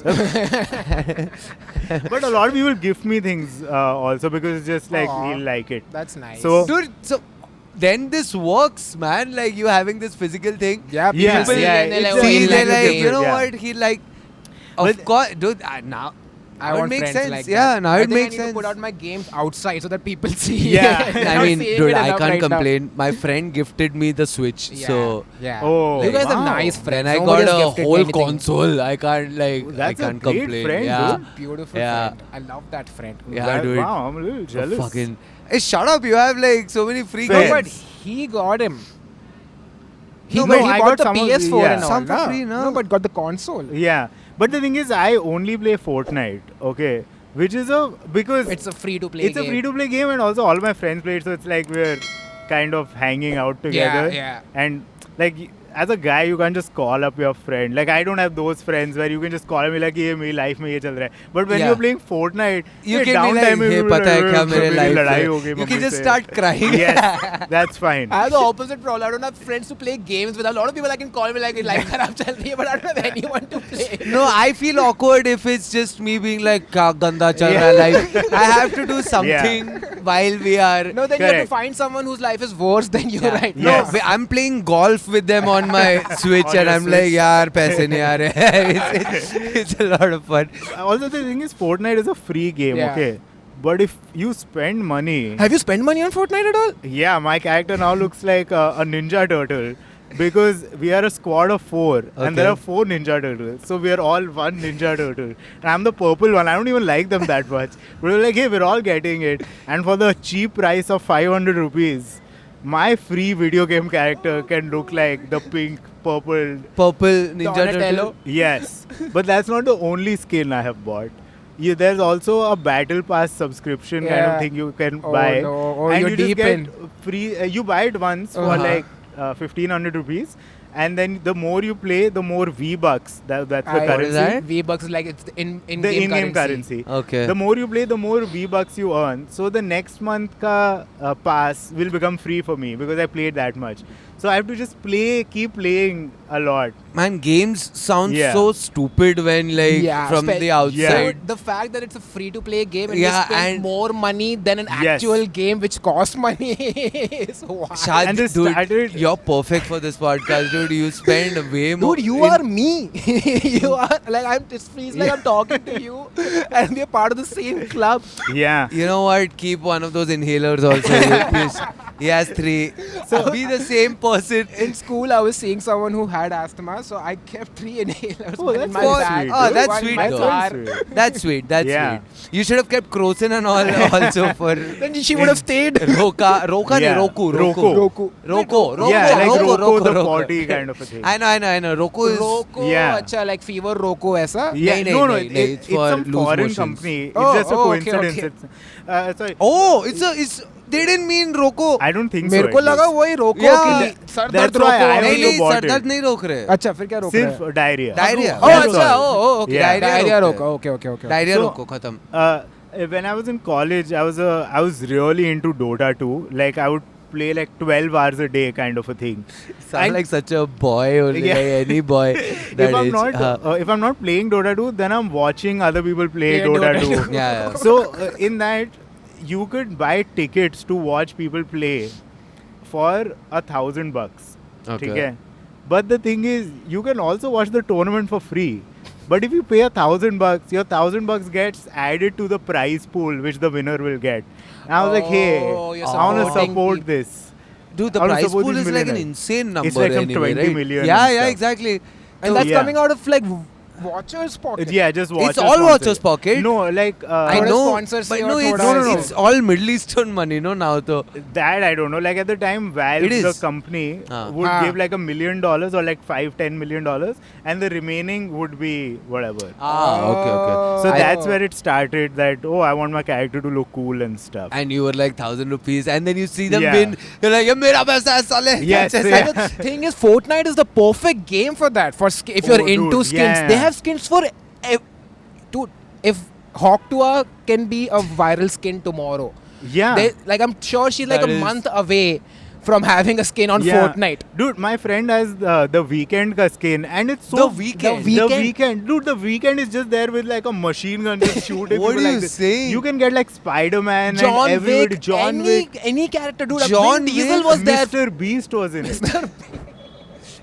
But a lot of people gift me things also because it's just like Aw. we like it. That's nice. So- Dude, so then this works, man. Like you having this physical thing. yeah, Yeah, people yeah, and they're it's like, a- oh, Feel you it's they're like like, the you game. know Yeah. what? He like, of But- course, dude. Now I it want makes friends sense. like Yeah, that. now I it think makes I need sense. to put out my games outside so that people see. Yeah. it. I I'm mean, seeing dude, it I enough can't right now. complain. My friend gifted me the Switch, Yeah. so yeah. Oh, you guys wow. are nice friends. then I Nobody got has a gifted me whole anything. console. I can't like, That's I a can't great complain. friend, yeah, dude. Beautiful Yeah. friend. I love that friend. Yeah, dude. Wow, I'm a little jealous. fucking. Hey, shut up! You have like so many free Fair. No, games. but he got him. He, No, but no, he I bought got the some of the- PS4 yeah. and all. Some for na? free, no? No, but got the console. Yeah, but the thing is, I only play Fortnite. Okay, which is because It's a free to play it's game. a free to play game, and also all my friends play it, so it's like we're kind of hanging out together. Yeah. And like as a guy, you can't just call up your friend. Like I don't have those friends where you can just call me like, "Hey, मेरी life में ये चल रहा है." But when Yeah. you're playing Fortnite, You ये can be downtime like, में hey, भी पता है क्या मेरे मेरी life लड़ाई है? हो गई You मम्मी can just से. start crying. Yes, that's fine. I have the opposite problem. I don't have friends to play games with. A lot of people I can call me like life kharab chal rahi hai, but I don't have anyone to play. No, I feel awkward if it's just me being like, "क्या गंदा चल रहा है life." I have to do something while we are. No, then you have Correct. to find someone whose life is worse than you Yeah. right No, Yes. I'm playing golf with them on my Switch, On and your I'm like, Switch. यार पैसे नहीं आ रहे हैं. It's a lot of fun. Also, the thing is, Fortnite is a free game. Yeah. Okay, but if you spend money, Have you spent money on Fortnite at all? yeah, my character now looks like a Ninja Turtle. Because we are a squad of 4 and there Okay. are 4 Ninja Turtles. So we are all one Ninja Turtle. And I'm the purple one. I don't even like them that much. But we're like, hey, we're all getting it. And for the cheap price of 500 rupees, my free video game character can look like the pink, purple. Purple Ninja Donatello. Turtle. Yes. But that's not the only skin I have bought. Yeah, there's also a Battle Pass subscription kind Yeah. of thing you can Oh, buy. no. Oh, and you're you just deep get in. free. You buy it once for Uh-huh. like 1500 rupees, and then the more you play, the more V-Bucks. That's the I- currency. What is that? V-Bucks is like it's the The in-game in-game currency. Okay. The more you play, the more V-Bucks you earn. So the next month ka pass will become free for me because I played that much. So I have to just keep playing a lot. Man, games sound Yeah. so stupid when like Yeah, from the Yeah. outside. The fact that it's a free-to-play game and Yeah, you spend and- more money than an Yes. actual game which costs money is wild. Shad, And they dude, started- you're perfect for this podcast, dude. You spend way more. Dude, you are me. You are like it feels like I'm talking to you, and we're part of the same club. Yeah. You know what? Keep one of those inhalers also. He has 3. So be the same person. In school, I was seeing someone who had asthma, so I kept 3 inhalers. Oh, one that's in my so bag, sweet, Oh, dude. that's one in sweet my though. car. Sweet. That's sweet. That's Yeah. sweet. You should have kept Crocin and all also for Then she would have stayed. Roka Yeah. nahi, Roku. Roku. Yeah, like Roku, Rocco the Roku. potty kind of a thing. I know. Roku is. Roku, Yeah. acha, like fever Roku aisa. Yeah, Nahi, no, nahi, nahi, it's it's for some loose foreign motions. company. Oh, It's just a oh, okay, coincidence. okay. It's, sorry. Oh, it's. They didn't mean Roku. I don't think मेरे so. को at लगा least. वही रोको Yeah. के लिए sir That's दर्द why रोको I नहीं also नहीं bought सर it. दर्द नहीं रोक रहे. अच्छा फिर क्या रोक रहे सिर्फ हैं डायरिया. Diarrhea. Oh, That's अच्छा all. oh okay Yeah. Diarrhoea रोक रोको okay डायरिया So- रोको खत्म. When I was in college, I was really into Dota 2. Like I would play like 12 hours a day, kind of a thing. Sound like such a boy only, Yeah. like any boy. If I'm not playing Dota 2, then I'm watching other people play Yeah, Dota Dota 2. 2. Yeah. So in that, you could buy tickets to watch people play for $1,000. Okay. ठीक है? But the thing is, you can also watch the tournament for free. But if you pay $1,000, your $1,000 gets added to the prize pool, which the winner will get. And I was like, hey, Oh, you're I want to supporting support people. this. Dude, the I wanna prize support pool these is like an millionaires. insane number It's like some anyway, 20 right? million Yeah, and yeah, stuff. exactly. and that's Yeah. coming out of like Watcher's Pocket. Yeah, just watch. It's all Watcher's Pocket. No, like I Thoda know, sponsor but se no, aur it's, thoda it's all Middle Eastern money, no, now though. that I don't know. Like at the time, Valve, It the is. company, Ah. would Ah. give like $1 million or like $5-10 million, and the remaining would be whatever. Okay. So I- that's where it started. That I want my character to look cool and stuff. And you were like 1,000 rupees, and then you see them Yeah. win. You're like, "Ye mera paisa hai, sale." Yes, That's yeah. And the thing is, Fortnite is the perfect game for that. If you're Oh, into dude, skins, yeah. they have skins for. Dude, if Hawktua can be a viral skin tomorrow, Yeah. I'm sure she's like That a is- month away from having a skin on Yeah. Fortnite. Dude, my friend has the Weekend ka skin, and it's so The Weeknd? The The Weeknd? Weekend, dude. The Weekend is just there with like a machine gun, just shooting. What people are like you this. saying? You can get like Spider-Man John and everybody. Wick, John any, Wick, any character, dude. John Vin Diesel Wick, was there. Mr. Beast was in it.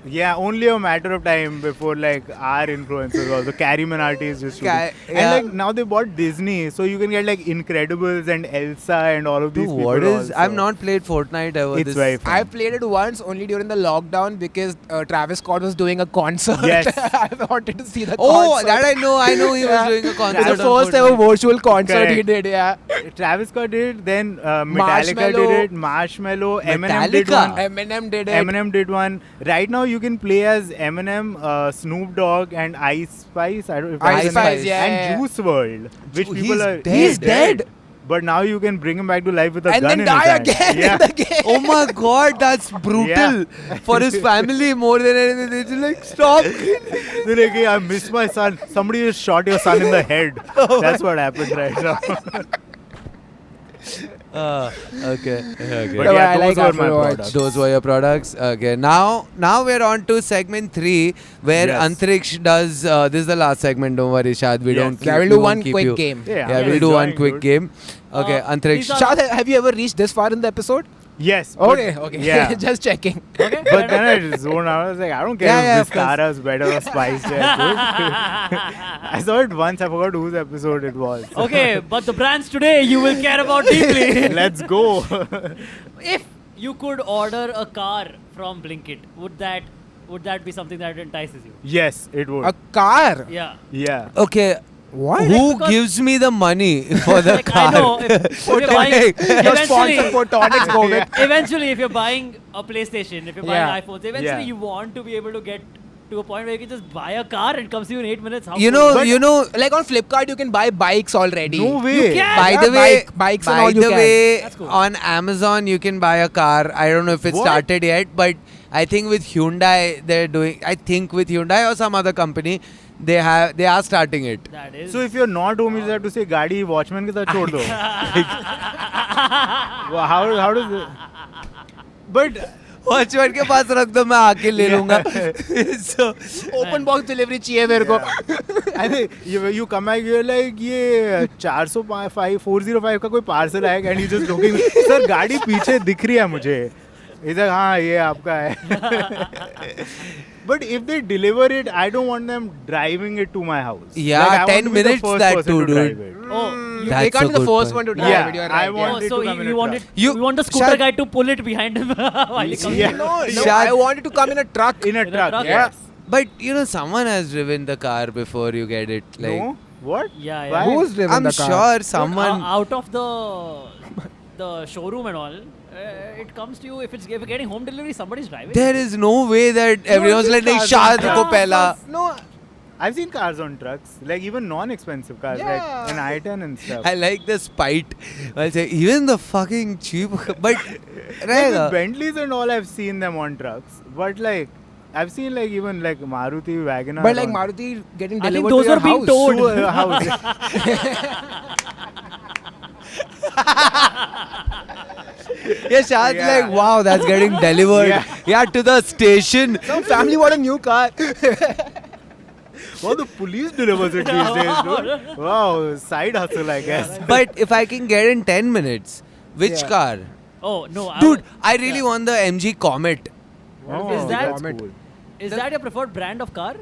Yeah, only a matter of time before like our influencers also. Carrie Minati is just shooting. Yeah. And like now they bought Disney, so you can get like Incredibles and Elsa and all of these Dude, people. what is? also. I've not played Fortnite ever. It's this very fun. I played it once only during the lockdown because Travis Scott was doing a concert. Yes. I wanted to see the Oh, concert. that I know. I know he was Yeah. doing a It's concert. the on first ever Fortnite. virtual concert he Correct. did, yeah. Travis Scott did, then Metallica Marshmello. did it, Marshmallow, Eminem did Metallica? one. Eminem did it. Eminem did one. Right now you can play as Eminem, Snoop Dogg, and Ice Spice. I don't. If Ice that's- Spice, yeah. And Juice World, which He's people are. dead. He's dead. But now you can bring him back to life with a And gun then in die his hand. again Yeah. in the game. Oh my god, that's brutal for his family more than anything. They're just like, stop. They're like, "Hey, I miss my son. Somebody just shot your son in the head." That's what happened right now. Okay. But No, yeah, I like those were my Overwatch. products. Those were your products. Okay. Now we're on to segment 3, where Yes. Antriksh does. This is the last segment. Don't worry, Shad. We Yes. don't. Yeah, we we'll do won't one keep quick you. game. Yeah, Yeah, I'm we'll do one enjoying, quick dude. game. Okay, Antriksh. these are- Shad, have you ever reached this far in the episode? Yes. but- Okay. Yeah. Just checking. Okay. But then I just zoned out. I was like, I don't care Yeah, if of course. Vistara's better or Spice Jet. I saw it once. I forgot whose episode it was. Okay, but the brands today you will care about deeply. Let's go. If you could order a car from Blinkit, would that be something that entices you? Yes, it would. A car? Yeah. Yeah. Okay. What? Who because- gives me the money for the Like, car? I know if you're buying Your sponsor eventually, Photonics go with. eventually if you're buying a PlayStation, if you're buying Yeah. iPhones, eventually Yeah. you want to be able to get to a point where you can just buy a car and it comes to you in 8 minutes. How You cool know, is that? you know. Like on Flipkart, you can buy bikes already. No way. You can. By Yeah, the way, bikes and by all you the can. way, That's cool. on Amazon you can buy a car. I don't know if it What? started yet, but I think with Hyundai they're doing. I think with Hyundai or some other company, they are starting it. That is. So if you're not home, you just have to say, "Gaadi watchman ke saath chhod do." Well, how does it? But watchman के पास रख दो मैं आके ले लूंगा so Open box delivery चाहिए मेरे को. I think you come back, you're like, ये 405 का कोई पार्सल आएगा, and he's just looking. Sir गाड़ी पीछे दिख रही है मुझे. इधर हाँ ये आपका है. But if they deliver it, I don't want them driving it to my house. Yeah, Like, I want 10 to be the minutes first that person too, to dude. drive it. oh, They That's can't a be the good first point. one to drive Yeah, it. You're I right. want oh, it so to come in you a want truck. it? You- You want the scooter Shad- guy to pull it behind him while he comes Yeah. in? No, Shad- I want it to come in a truck. In a truck, truck, yes. but you know someone has driven the car before you get it like No? What? Yeah, Why? yeah. Who's driven I'm the car? sure Dude, someone out of the showroom and all, it comes to you if you're getting home delivery, somebody's driving. there is no way that everyone's like नहीं cars शाद and को trucks. पहला No, I've seen cars on trucks, like even non-expensive cars, Yeah. like an i10 and stuff. I like the spite. I'll say even the fucking cheap, but Like रहेगा. with Bentleys and all, I've seen them on trucks, but like I've seen like even like Maruti Wagon R. but like on- Maruti getting I think delivered those to your are being house. towed. to a house. Yeah, Shad's Yeah. like, wow, that's getting delivered. Yeah. Yeah, to the station. Some family bought a new car. Well, the police delivers it these days, dude. Wow, side hustle, I guess. But if I can get in 10 minutes, which Yeah. car? Oh no, Dude, I really want the MG Comet. Oh, Is that- that's cool? is that your preferred brand of car?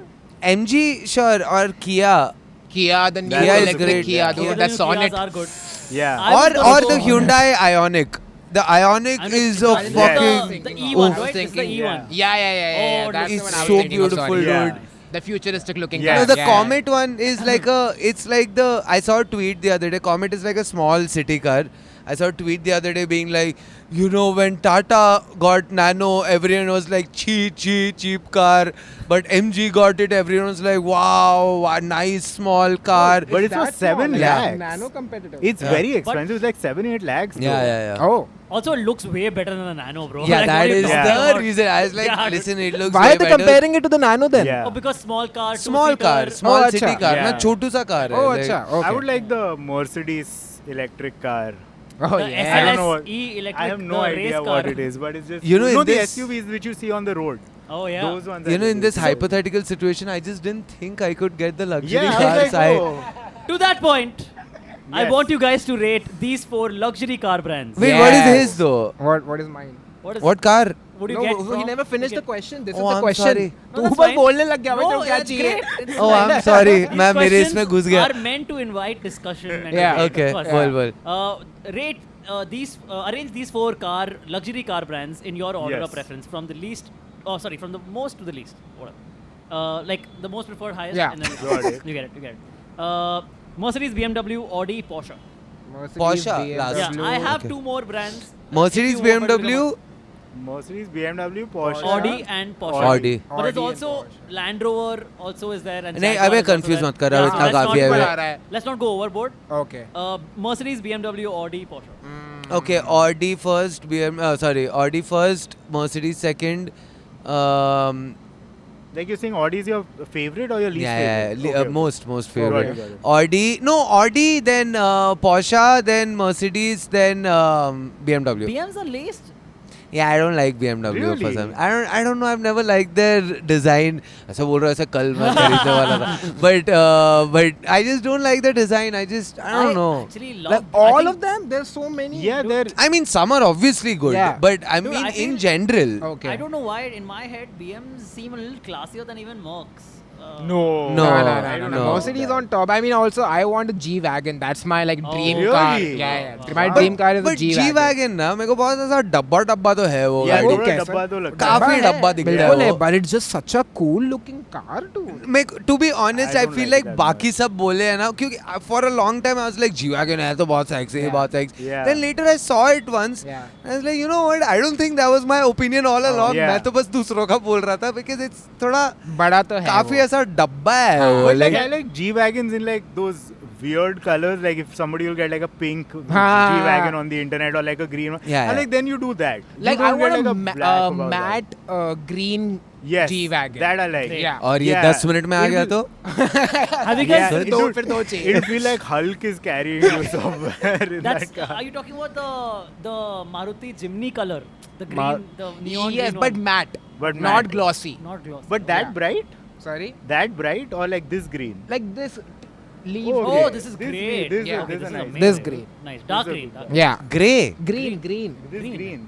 MG, sure, or Kia. Kia, the new Kia is electric great, Kia, yeah. dude, Oh, that the Sonnet. Kias are good. Yeah. I was Or gonna the go- Hyundai Ioniq. The Ioniq I mean, is a I think fucking... the Oh, E1, I was right? It's the thinking, E1. Yeah. Oh, That's the it's one I was so thinking of, beautiful, sorry. Yeah. dude. The futuristic looking Yeah. car. No, the Comet one is like it's like I saw a tweet the other day. Comet is like a small city car. I saw a tweet the other day being like, you know, when Tata got Nano, everyone was like, cheap car. But MG got it, everyone was like, wow, a nice small car. But it's for That small, 7 like, lakhs. Nano competitive. It's Yeah. very expensive. It's like 7-8 lakhs. though. Yeah. Oh. Also, it looks way better than the Nano, bro. Yeah, Like, that what are you is talking the about? reason. I was like, Yeah. listen, it looks Why way are they better. comparing it to the Nano then? Yeah. Oh, because small car, Small car, two-seater. small Oh, city acha. car. Yeah. Na chotu sa car. Oh, hai, like- acha. Okay. I would like the Mercedes electric car. Oh, The yeah. I don't know what- SLS-E electric, I have no the idea race what car. it is, but it's just You know, in the this- SUVs which you see on the road. Oh, yeah. Those ones. You are know, in this ridiculous. hypothetical situation, I just didn't think I could get the luxury Yeah, I cars. was like, oh. To that point, I Yes. want you guys to rate these 4 luxury car brands. Wait, what is Yes. his though? What is mine? What is What car? Would you No, get he from- never finished the okay. question. This Oh, is the I'm question. sorry. No, तू that's ऊपर fine. बोलने लग गया भाई No, तेरे को क्या that's चाहिए? great. It's Oh, fine. I'm sorry. These मैं मेरे questions इसमें घुस गया. are meant to invite discussion and Yeah. debate, Okay, of course. बोल बोल. Rate arrange these 4 luxury car brands in your order Yes. of preference from the least. Oh, sorry, from the most to the least. Whatever. Like the most preferred, highest, Yeah. and then Got it. you get it. Mercedes, BMW, Audi, Porsche. Mercedes, Porsche, BMW. last. Yeah, I have Okay. 2 more brands. Mercedes, If you want me to BMW, Mercedes, BMW, Porsche. Audi and Porsche. Audi. But there's Audi and also Porsche. Land Rover also is there and नहीं, Jaguar अबे is also confuse there. मत कर, अब इतना let's काफी है not अबे। go- आ रहा है। Let's not go overboard. Okay. Mercedes, BMW, Audi, Porsche. Okay, Audi first, Audi first, Mercedes second. Like you're saying, Audi is your favorite or your least Yeah, favorite? Okay, okay. most Got favorite. it, got it. Audi, then Porsche, then Mercedes, then BMW. BMs are least. Yeah, I don't like BMW for Really? some. I don't know. I've never liked their design. ऐसा बोल रहा हूँ, ऐसा कल मैं खरीदने वाला था. But I just don't like the design. I don't know. Actually Like love all of them? There's so many. Yeah, they're. I mean, some are obviously good, Yeah. but I Dude, mean, I in feel- general. Okay. I don't know why in my head BMs seem a little classier than even Mercs. No. No, I don't no. know. Mercedes on top. I mean, also, I want a G-Wagon. That's my like Oh, dream really? car. Yeah. Wow. My But- dream car is a But G-Wagon. G-Wagon ना मेरे को बहुत ऐसा डब्बा तो है वो Yeah, गाड़ी. थोड़ा कैसा? डब्बा तो लगता है. काफी है, डब्बा दिखता है बिल्कुल है, वो. but it's just such a cool looking car, dude. To be honest, I I don't feel like like that बाकी सब बोले है ना क्योंकि for a long time I was like G-Wagon है तो बहुत sexy, Yeah. बहुत sexy. Yeah. Then later I saw it once. Yeah. I was like, you know what? I don't think that was my opinion all along. Yeah. मैं तो बस दूसरों का बोल रहा था because it's थोड़ा बड़ा तो है काफी वो. ऐसा डब्बा है हाँ. वो. But like, Like I like G-Wagons in like those weird colors. Like if somebody will get like a pink हाँ. G-Wagon on the internet or like a green one. Yeah, I'm yeah. like, then you do that. You Like, I don't get want like a a black about matte green that. Yes. G-Wagon. That I like. Yeah. और ये Yeah. 10 minute में आ It'll गया be- तो Have you Yeah, guys? it दो would- फिर दो चाहिए. It'll feel like Hulk is carrying you somewhere in That's. that car. Are you talking about the Maruti Jimny color, the green, Ma- the neon Yes, green but one? matte. But Not matte. glossy. Not glossy. But that Yeah. bright? Sorry. That bright or like this green? Like this leaf. Oh, Oh, okay. this is This great. green, this Yeah. is, Okay, this is is nice. amazing. This green. Nice. Dark This is green. good. dark green. Yeah. grey. Green. This Green. green.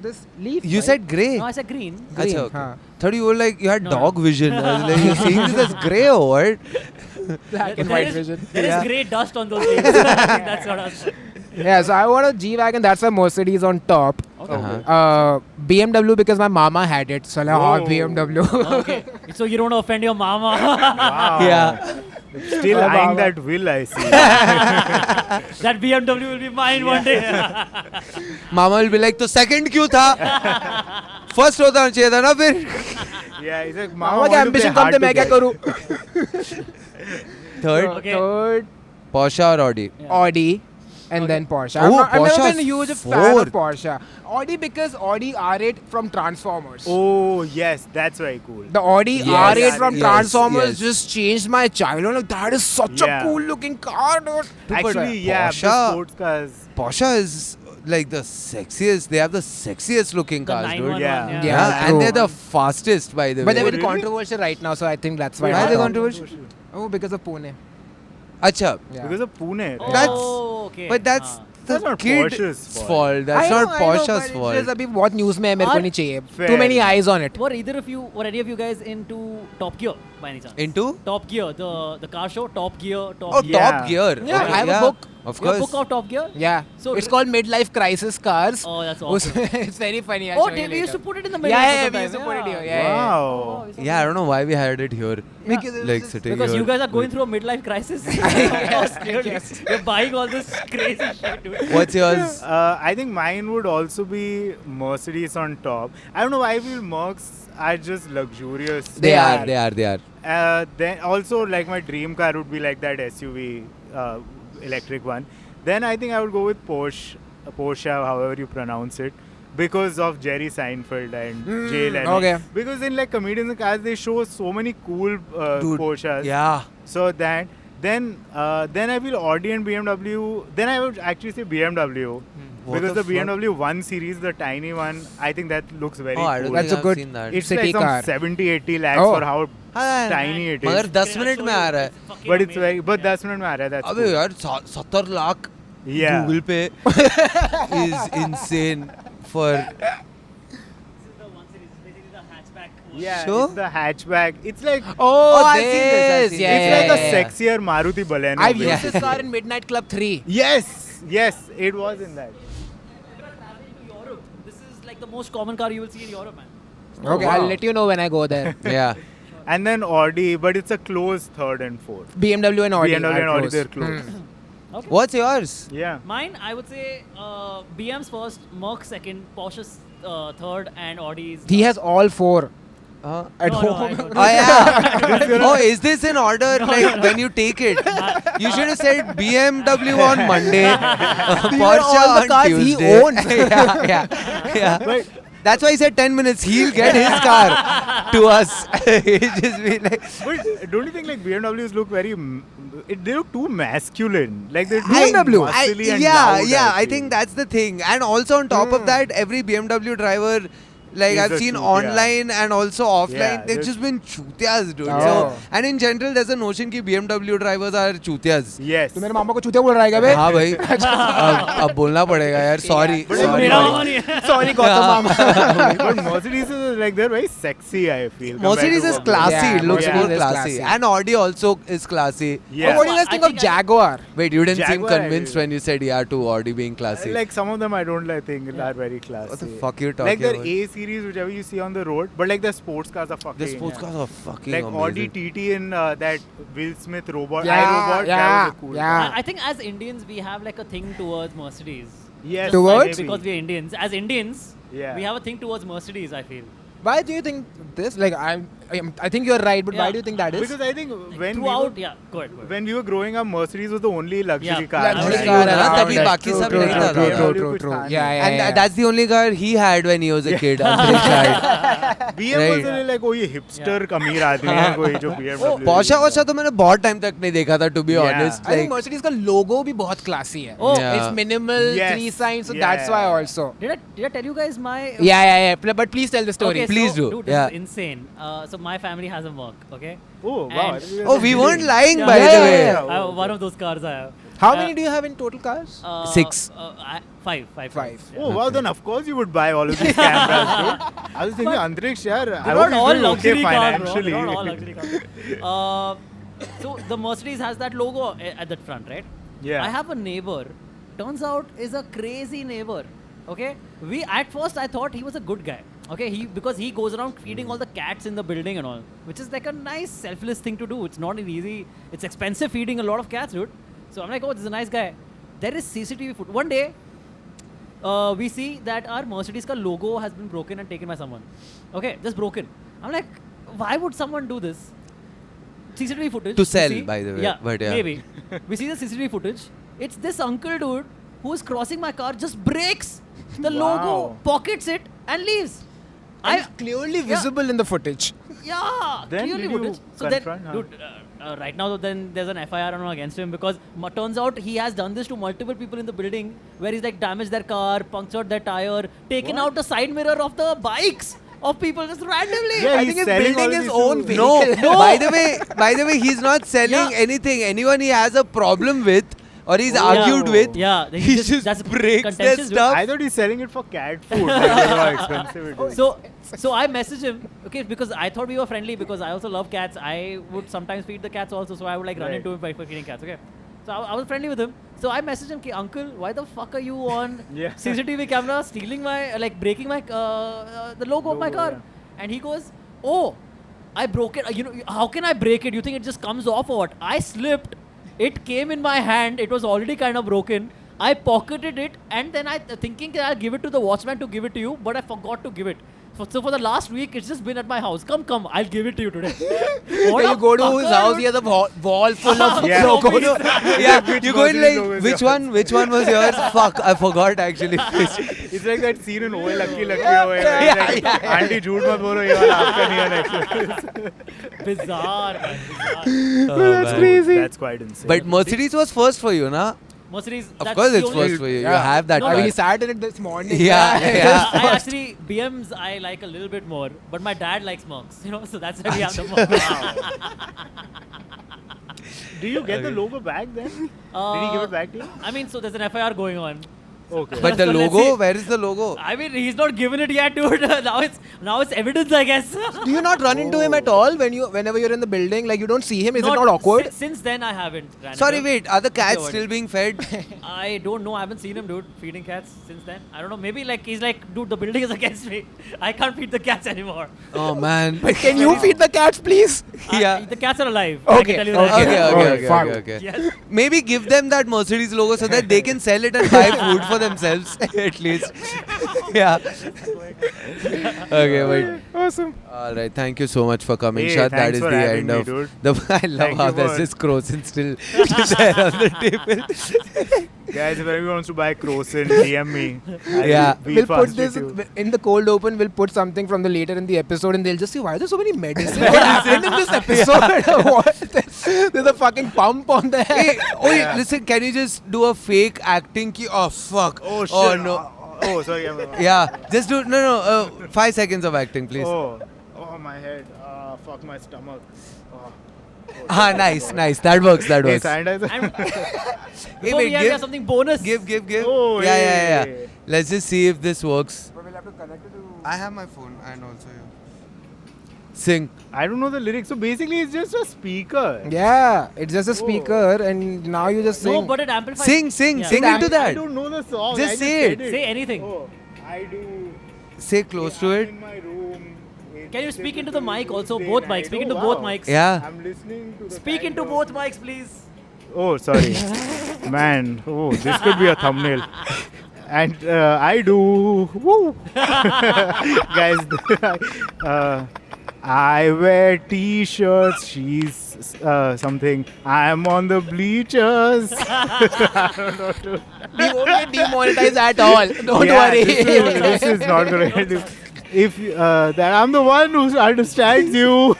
This leaf. You right? said grey. No, I said green. Green. अच्छा, okay. हाँ. Thought you were like you had No, dog no. vision. I was like, you're seeing this as grey or what? Black and There white is- vision. There is Yeah. grey dust on those leaves. That's what I was saying. Yeah, so I want a G-Wagon. That's a Mercedes on top. Okay. Uh-huh. BMW because my mama had it. So like, Oh. BMW. Okay. So you don't offend your mama. Wow. Yeah. Still Oh, eyeing wow. that will, I see. That BMW will be mine one day. Mama will be like तो second क्यों था? First होता चाहिए था ना फिर. Yeah, he's like, मामा का ambition कम थे मैं क्या करूँ? Third, Okay. Third, Porsche or Audi? Audi. And Okay. then Porsche. Oh, I've never Porsche been a huge fan fourth. of Porsche. Audi because Audi R8 from Transformers. Oh, yes, that's very cool. The Audi Yes, R8 from yes, Transformers yes. just changed my childhood. Like, that is such a Yeah. cool looking car, dude. Actually, yeah, the Porsche- sports cars. Porsche is like the sexiest. They have the sexiest looking The cars, 911, dude. Yeah. yeah. Yeah. Yeah, and they're the fastest, by the But way. they're very really? controversial right now, so I think that's why. Why are it's they top. controversial? Oh, because of Pune. Acha, Yeah. Because of Pune. right? That's- Oh, okay. but that's Ah. the That's not kid's Porsche's fault. fault. That's I know, not I know, Porsche's but it's fault. just अभी बहुत news में है मेरे को Are- नहीं चाहिए. Fair. Too many eyes on it. Were either of you, were any of you guys into Top Gear by any chance? Into? Top Gear, the car show, Top Gear, Top Oh, Gear. Top Gear. Yeah, Okay, I have a book. Of You have course. book of Top Gear? Yeah. So It's called Midlife Crisis Cars. Oh, that's awesome. It's very funny. I'll Oh, show you we used to later. put it in the middle. Yeah, we used to put it here. Yeah, yeah. Wow. Yeah, I don't know why we had it here. Like sitting Because here. you guys are going through a midlife crisis. Because clearly you're buying all this crazy shit, dude. What's yours? I think mine would also be Mercedes on top. I don't know why I feel Mercs are just luxurious. They are. Then also like my dream car would be like that SUV electric one. Then I think I would go with Porsche, however you pronounce it, because of Jerry Seinfeld and Jay Leno. okay. Because in like Comedians in Cars they show so many cool Dude, Porsches. Yeah. So that then I feel Audi and BMW. Then I would actually say BMW. What Because the the BMW 1 Series, the tiny one, I think that looks very Oh, I don't cool. That's think a I've good- seen that. It's city like some car. 70-80 lakhs Oh. for how हाँ, tiny it मगर is. 10 minute में आ रहा है. But it's very, but 10 minutes में आ रहा है. That's अबे cool. यार 70 lakh Yeah. Google Pay is insane for Yeah, Sure. it's the hatchback. It's like Oh, I've seen this, I've this. seen Yeah, this. it's yeah, like yeah, a yeah. sexier Maruti Baleno. I've basically. used this car in Midnight Club 3. Yes, it was in that. This is like the most common car you will see in Europe, man. Okay, wow. I'll let you know when I go there. yeah. And then Audi, but it's a close third and fourth. BMW and Audi. BMW and are Audi, close. they're close. Okay. What's yours? Yeah. Mine, I would say BM's first, Merc second, Porsche's third, and Audi's. He has all four Uh, at No, home. I don't. oh yeah. Oh, is this in order? Like when you take it, you should have said BMW on Monday, Porsche all the on cars he Tuesday. owns. yeah. But That's why he said 10 minutes. He'll get his car to us. He'll just be like, But don't you think like BMWs look very? They look too masculine. Like they're too BMW. muscly and yeah, loud, yeah. I feel. think that's the thing. And also on top of that, every BMW driver, like Is I've a seen chutia. online and also offline, Yeah, they've there's- just been chutias, dude. Oh. So, and in general, there's a notion कि BMW drivers are chutias. Yes. तो मेरे मामा को चूतिया बोल रहा है क्या बे? हाँ भाई, अब बोलना पड़ेगा यार. Sorry. But sorry. मेरा मामा नहीं है. Sorry, Gautam mama. But Mercedes is like they're very sexy. I feel. Mercedes is classy. Yeah, It looks Mercedes more is classy. classy. And Audi also is classy. Yeah. Oh, what do you guys I think of think I- Jaguar? Wait, you didn't seem Jaguar, convinced when you said yeah to Audi being classy. Like some of them I don't like think are very classy. What the fuck you talking Like their about? A series, whichever you see on the road, but like the sports cars are fucking. The sports cars are fucking Like amazing. Audi TT and that Will Smith robot, Yeah, iRobot, yeah, that was a cool. yeah. car. I think as Indians, we have like a thing towards Mercedes. Yes. Just Towards? like because we're Indians. As Indians, Yeah. we have a thing towards Mercedes, I feel. Why do you think this? Like I think you're right, but why Yeah. do you think that is? Because I think when we Throughout, were, yeah, go ahead. Go ahead. when we were growing up, Mercedes was the only luxury Yeah. car. Luxury I car would say- around तभी that. बाकी True, सब true, नहीं true, था true, ना. true, BMW true, कुछ true. था Yeah, नहीं. yeah, And yeah. that's the only car he had when he was a kid. I'm pretty sure. BM was Right. really like, oh ये hipster अमीर आदमी है कोई जो BMW. Porsche Porsche तो मैंने बहुत टाइम तक नहीं देखा था, to be Yeah. honest. I think Like, Mercedes का logo भी बहुत classy है. Oh. Yeah. It's minimal, Yes. 3 signs, so Yeah, that's why yeah. also. Did I tell you guys my? Yeah. But please tell the story. Okay, Please so, do. Dude, this Yeah. is insane. So my family has a Merc, okay? Oh wow. And- oh, we weren't lying, Yeah, by yeah, the yeah, way. yeah. I have one of those cars I have. How many do you have in total cars? 6. Five. Five. cars, yeah. Oh wow, then of course you would buy all of these cameras, dude. I was thinking, Antriksh, yaar, I They're hope not he's all doing okay luxury cars, bro. financially. They're not all luxury cars. So the Mercedes has that logo at the front, right? Yeah. I have a neighbor. Turns out is a crazy neighbor. Okay. At first I thought he was a good guy. Okay. Because he goes around feeding all the cats in the building and all, which is like a nice selfless thing to do. It's not an easy. It's expensive feeding a lot of cats, dude. So I'm like, oh, this is a nice guy. There is CCTV footage. One day, we see that our Mercedes ka logo has been broken and taken by someone. Okay, just broken. I'm like, why would someone do this? CCTV footage. To we sell, see- by the way, Yeah, but yeah. maybe. We see the CCTV footage. It's this uncle dude who is crossing my car, just breaks the logo, Wow. pockets it, and leaves. And it's clearly visible in the footage. Yeah, Then clearly did you footage. So confront, then, huh? dude, right now then there's an FIR against him because turns out he has done this to multiple people in the building where he's like damaged their car, punctured their tire, taken What? out the side mirror of the bikes of people just randomly. Yeah, I he's think he's selling all building his these own to- vehicle. No, by the way, he's not selling Yeah. anything. Anyone he has a problem with or he's Oh. argued with, Yeah, he just that's breaks their contentious, dude. stuff. I thought he's selling it for cat food. Like, that's how expensive it is. So I messaged him, okay, because I thought we were friendly because I also love cats. I would sometimes feed the cats also, so I would like run Right. into him for feeding cats, okay. So I was friendly with him. So I messaged him, uncle, why the fuck are you on Yeah. CCTV camera stealing my, breaking my, the logo of my Logo, car? yeah. And he goes, oh, I broke it. You know, how can I break it? You think it just comes off or what? I slipped. It came in my hand. It was already kind of broken. I pocketed it and then thinking that I'll give it to the watchman to give it to you, but I forgot to give it. So for the last week, it's just been at my house. Come, I'll give it to you today. What When a you go to his fucker, house, dude. he has a wall full of Yeah. logos. Yeah, you go in Mercedes logo like, is which yours? one? Which one was yours? Fuck, I forgot actually. It's like that scene in Oye Lucky Lucky. Auntie झूठ मत बोलो ये वाला आपका नहीं है next. Bizarre, man. Bizarre. Oh, man. crazy. That's quite insane. But Mercedes was first for you, na? Mercedes. Of that's course the it's only- first for you. You Yeah. have that No, I mean, car. he sat in it this morning. Yeah, yeah. I actually BMs I like a little bit more, but my dad likes Mercs, so that's why we have the Mercs. Do you get the logo back then? Did he give it back to you? I mean, so there's an FIR going on. Okay. But the So let's logo, see. where is the logo? I mean, he's not given it yet, dude. now it's evidence, I guess. Do you not run into him at all whenever you're in the building? Like, you don't see him? Is it not awkward? Since then, I haven't. ran Sorry, into him. wait. Are the cats Okay, still being fed? I don't know. I haven't seen him, dude, feeding cats since then. I don't know. Maybe he's like, dude, the building is against me. I can't feed the cats anymore. Oh man. But can you feed the cats, please? Yeah. The cats are alive. I Okay, can tell you that. Okay, okay, Oh, okay, fuck. okay, okay. Yes. Maybe give them that Mercedes logo so that they can sell it and buy food for themselves at least. Yeah. Okay, wait. Awesome. All right. Thank you so much for coming, Hey, Shad. That thanks is for the having end me, of dude. the. I love Thank how you there's for- this Croson still there on the table. Guys, if anyone wants to buy Croson, DM me. Yeah. Be We'll put fast this with you. in the cold open. We'll put something from the later in the episode, and they'll just say, "Why are there so many medicines? What happened in this episode? What? There's a fucking pump on there." Hey, wait, listen. Can you just do a fake acting? Oh fuck. Oh shit. Oh no. Oh, sorry. Yeah. Just do no. 5 seconds of acting, please. Oh, my head. Fuck my stomach. Ah, nice. That works. That Hey, works. sanitizer. And Hey, before wait, we have something bonus. Give. Oh, Yeah. hey. Let's just see if this works. But we'll have to connect it to. I have my phone and also you. Sing. I don't know the lyrics. So basically, it's just a speaker. Yeah, it's just a speaker, and now you just No, sing. but it amplifies. Sing Yeah. into I that. don't know the song. Just I say said it. Say anything. Oh, I do. Say close to I'm it. in my room. Can you It's speak into a the mic also? day Both night. mics. Speak Oh, into wow. both mics. Yeah. I'm listening to the Speak kind into of- both mics, please. Oh, sorry. Man, this could be a thumbnail. And I do. Woo! Guys, I wear t-shirts. She's something. I'm on the bleachers. We won't get demonetized at all. Don't Yeah, worry. This is not going to get. If that I'm the one who understands you.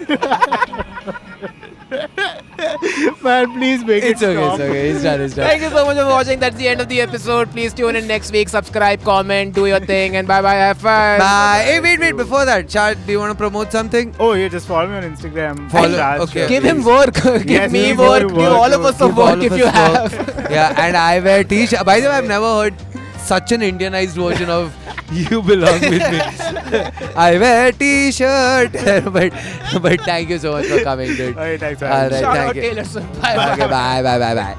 Man, please make It's it okay. stop. It's okay. It's done. Thank you so much for watching. That's the end of the episode. Please tune in next week. Subscribe, comment, do your thing, and bye bye. Have fun. Bye. Hey, wait. Before that, Chad, do you want to promote something? Oh, yeah, just follow me on Instagram. Follow- Raj okay. Shah, Give him please. work. Give Yes, me give work. you Give work. all of us some Give all work of if us you work. have. Yeah, and I wear t-shirt. By the way, I've never heard such an Indianized version of "You Belong With Me." I wear t-shirt. but thank you so much for coming, dude. Okay, thanks for All having me. right, Shout thank out you. Taylor Swift. Bye bye. Okay, bye.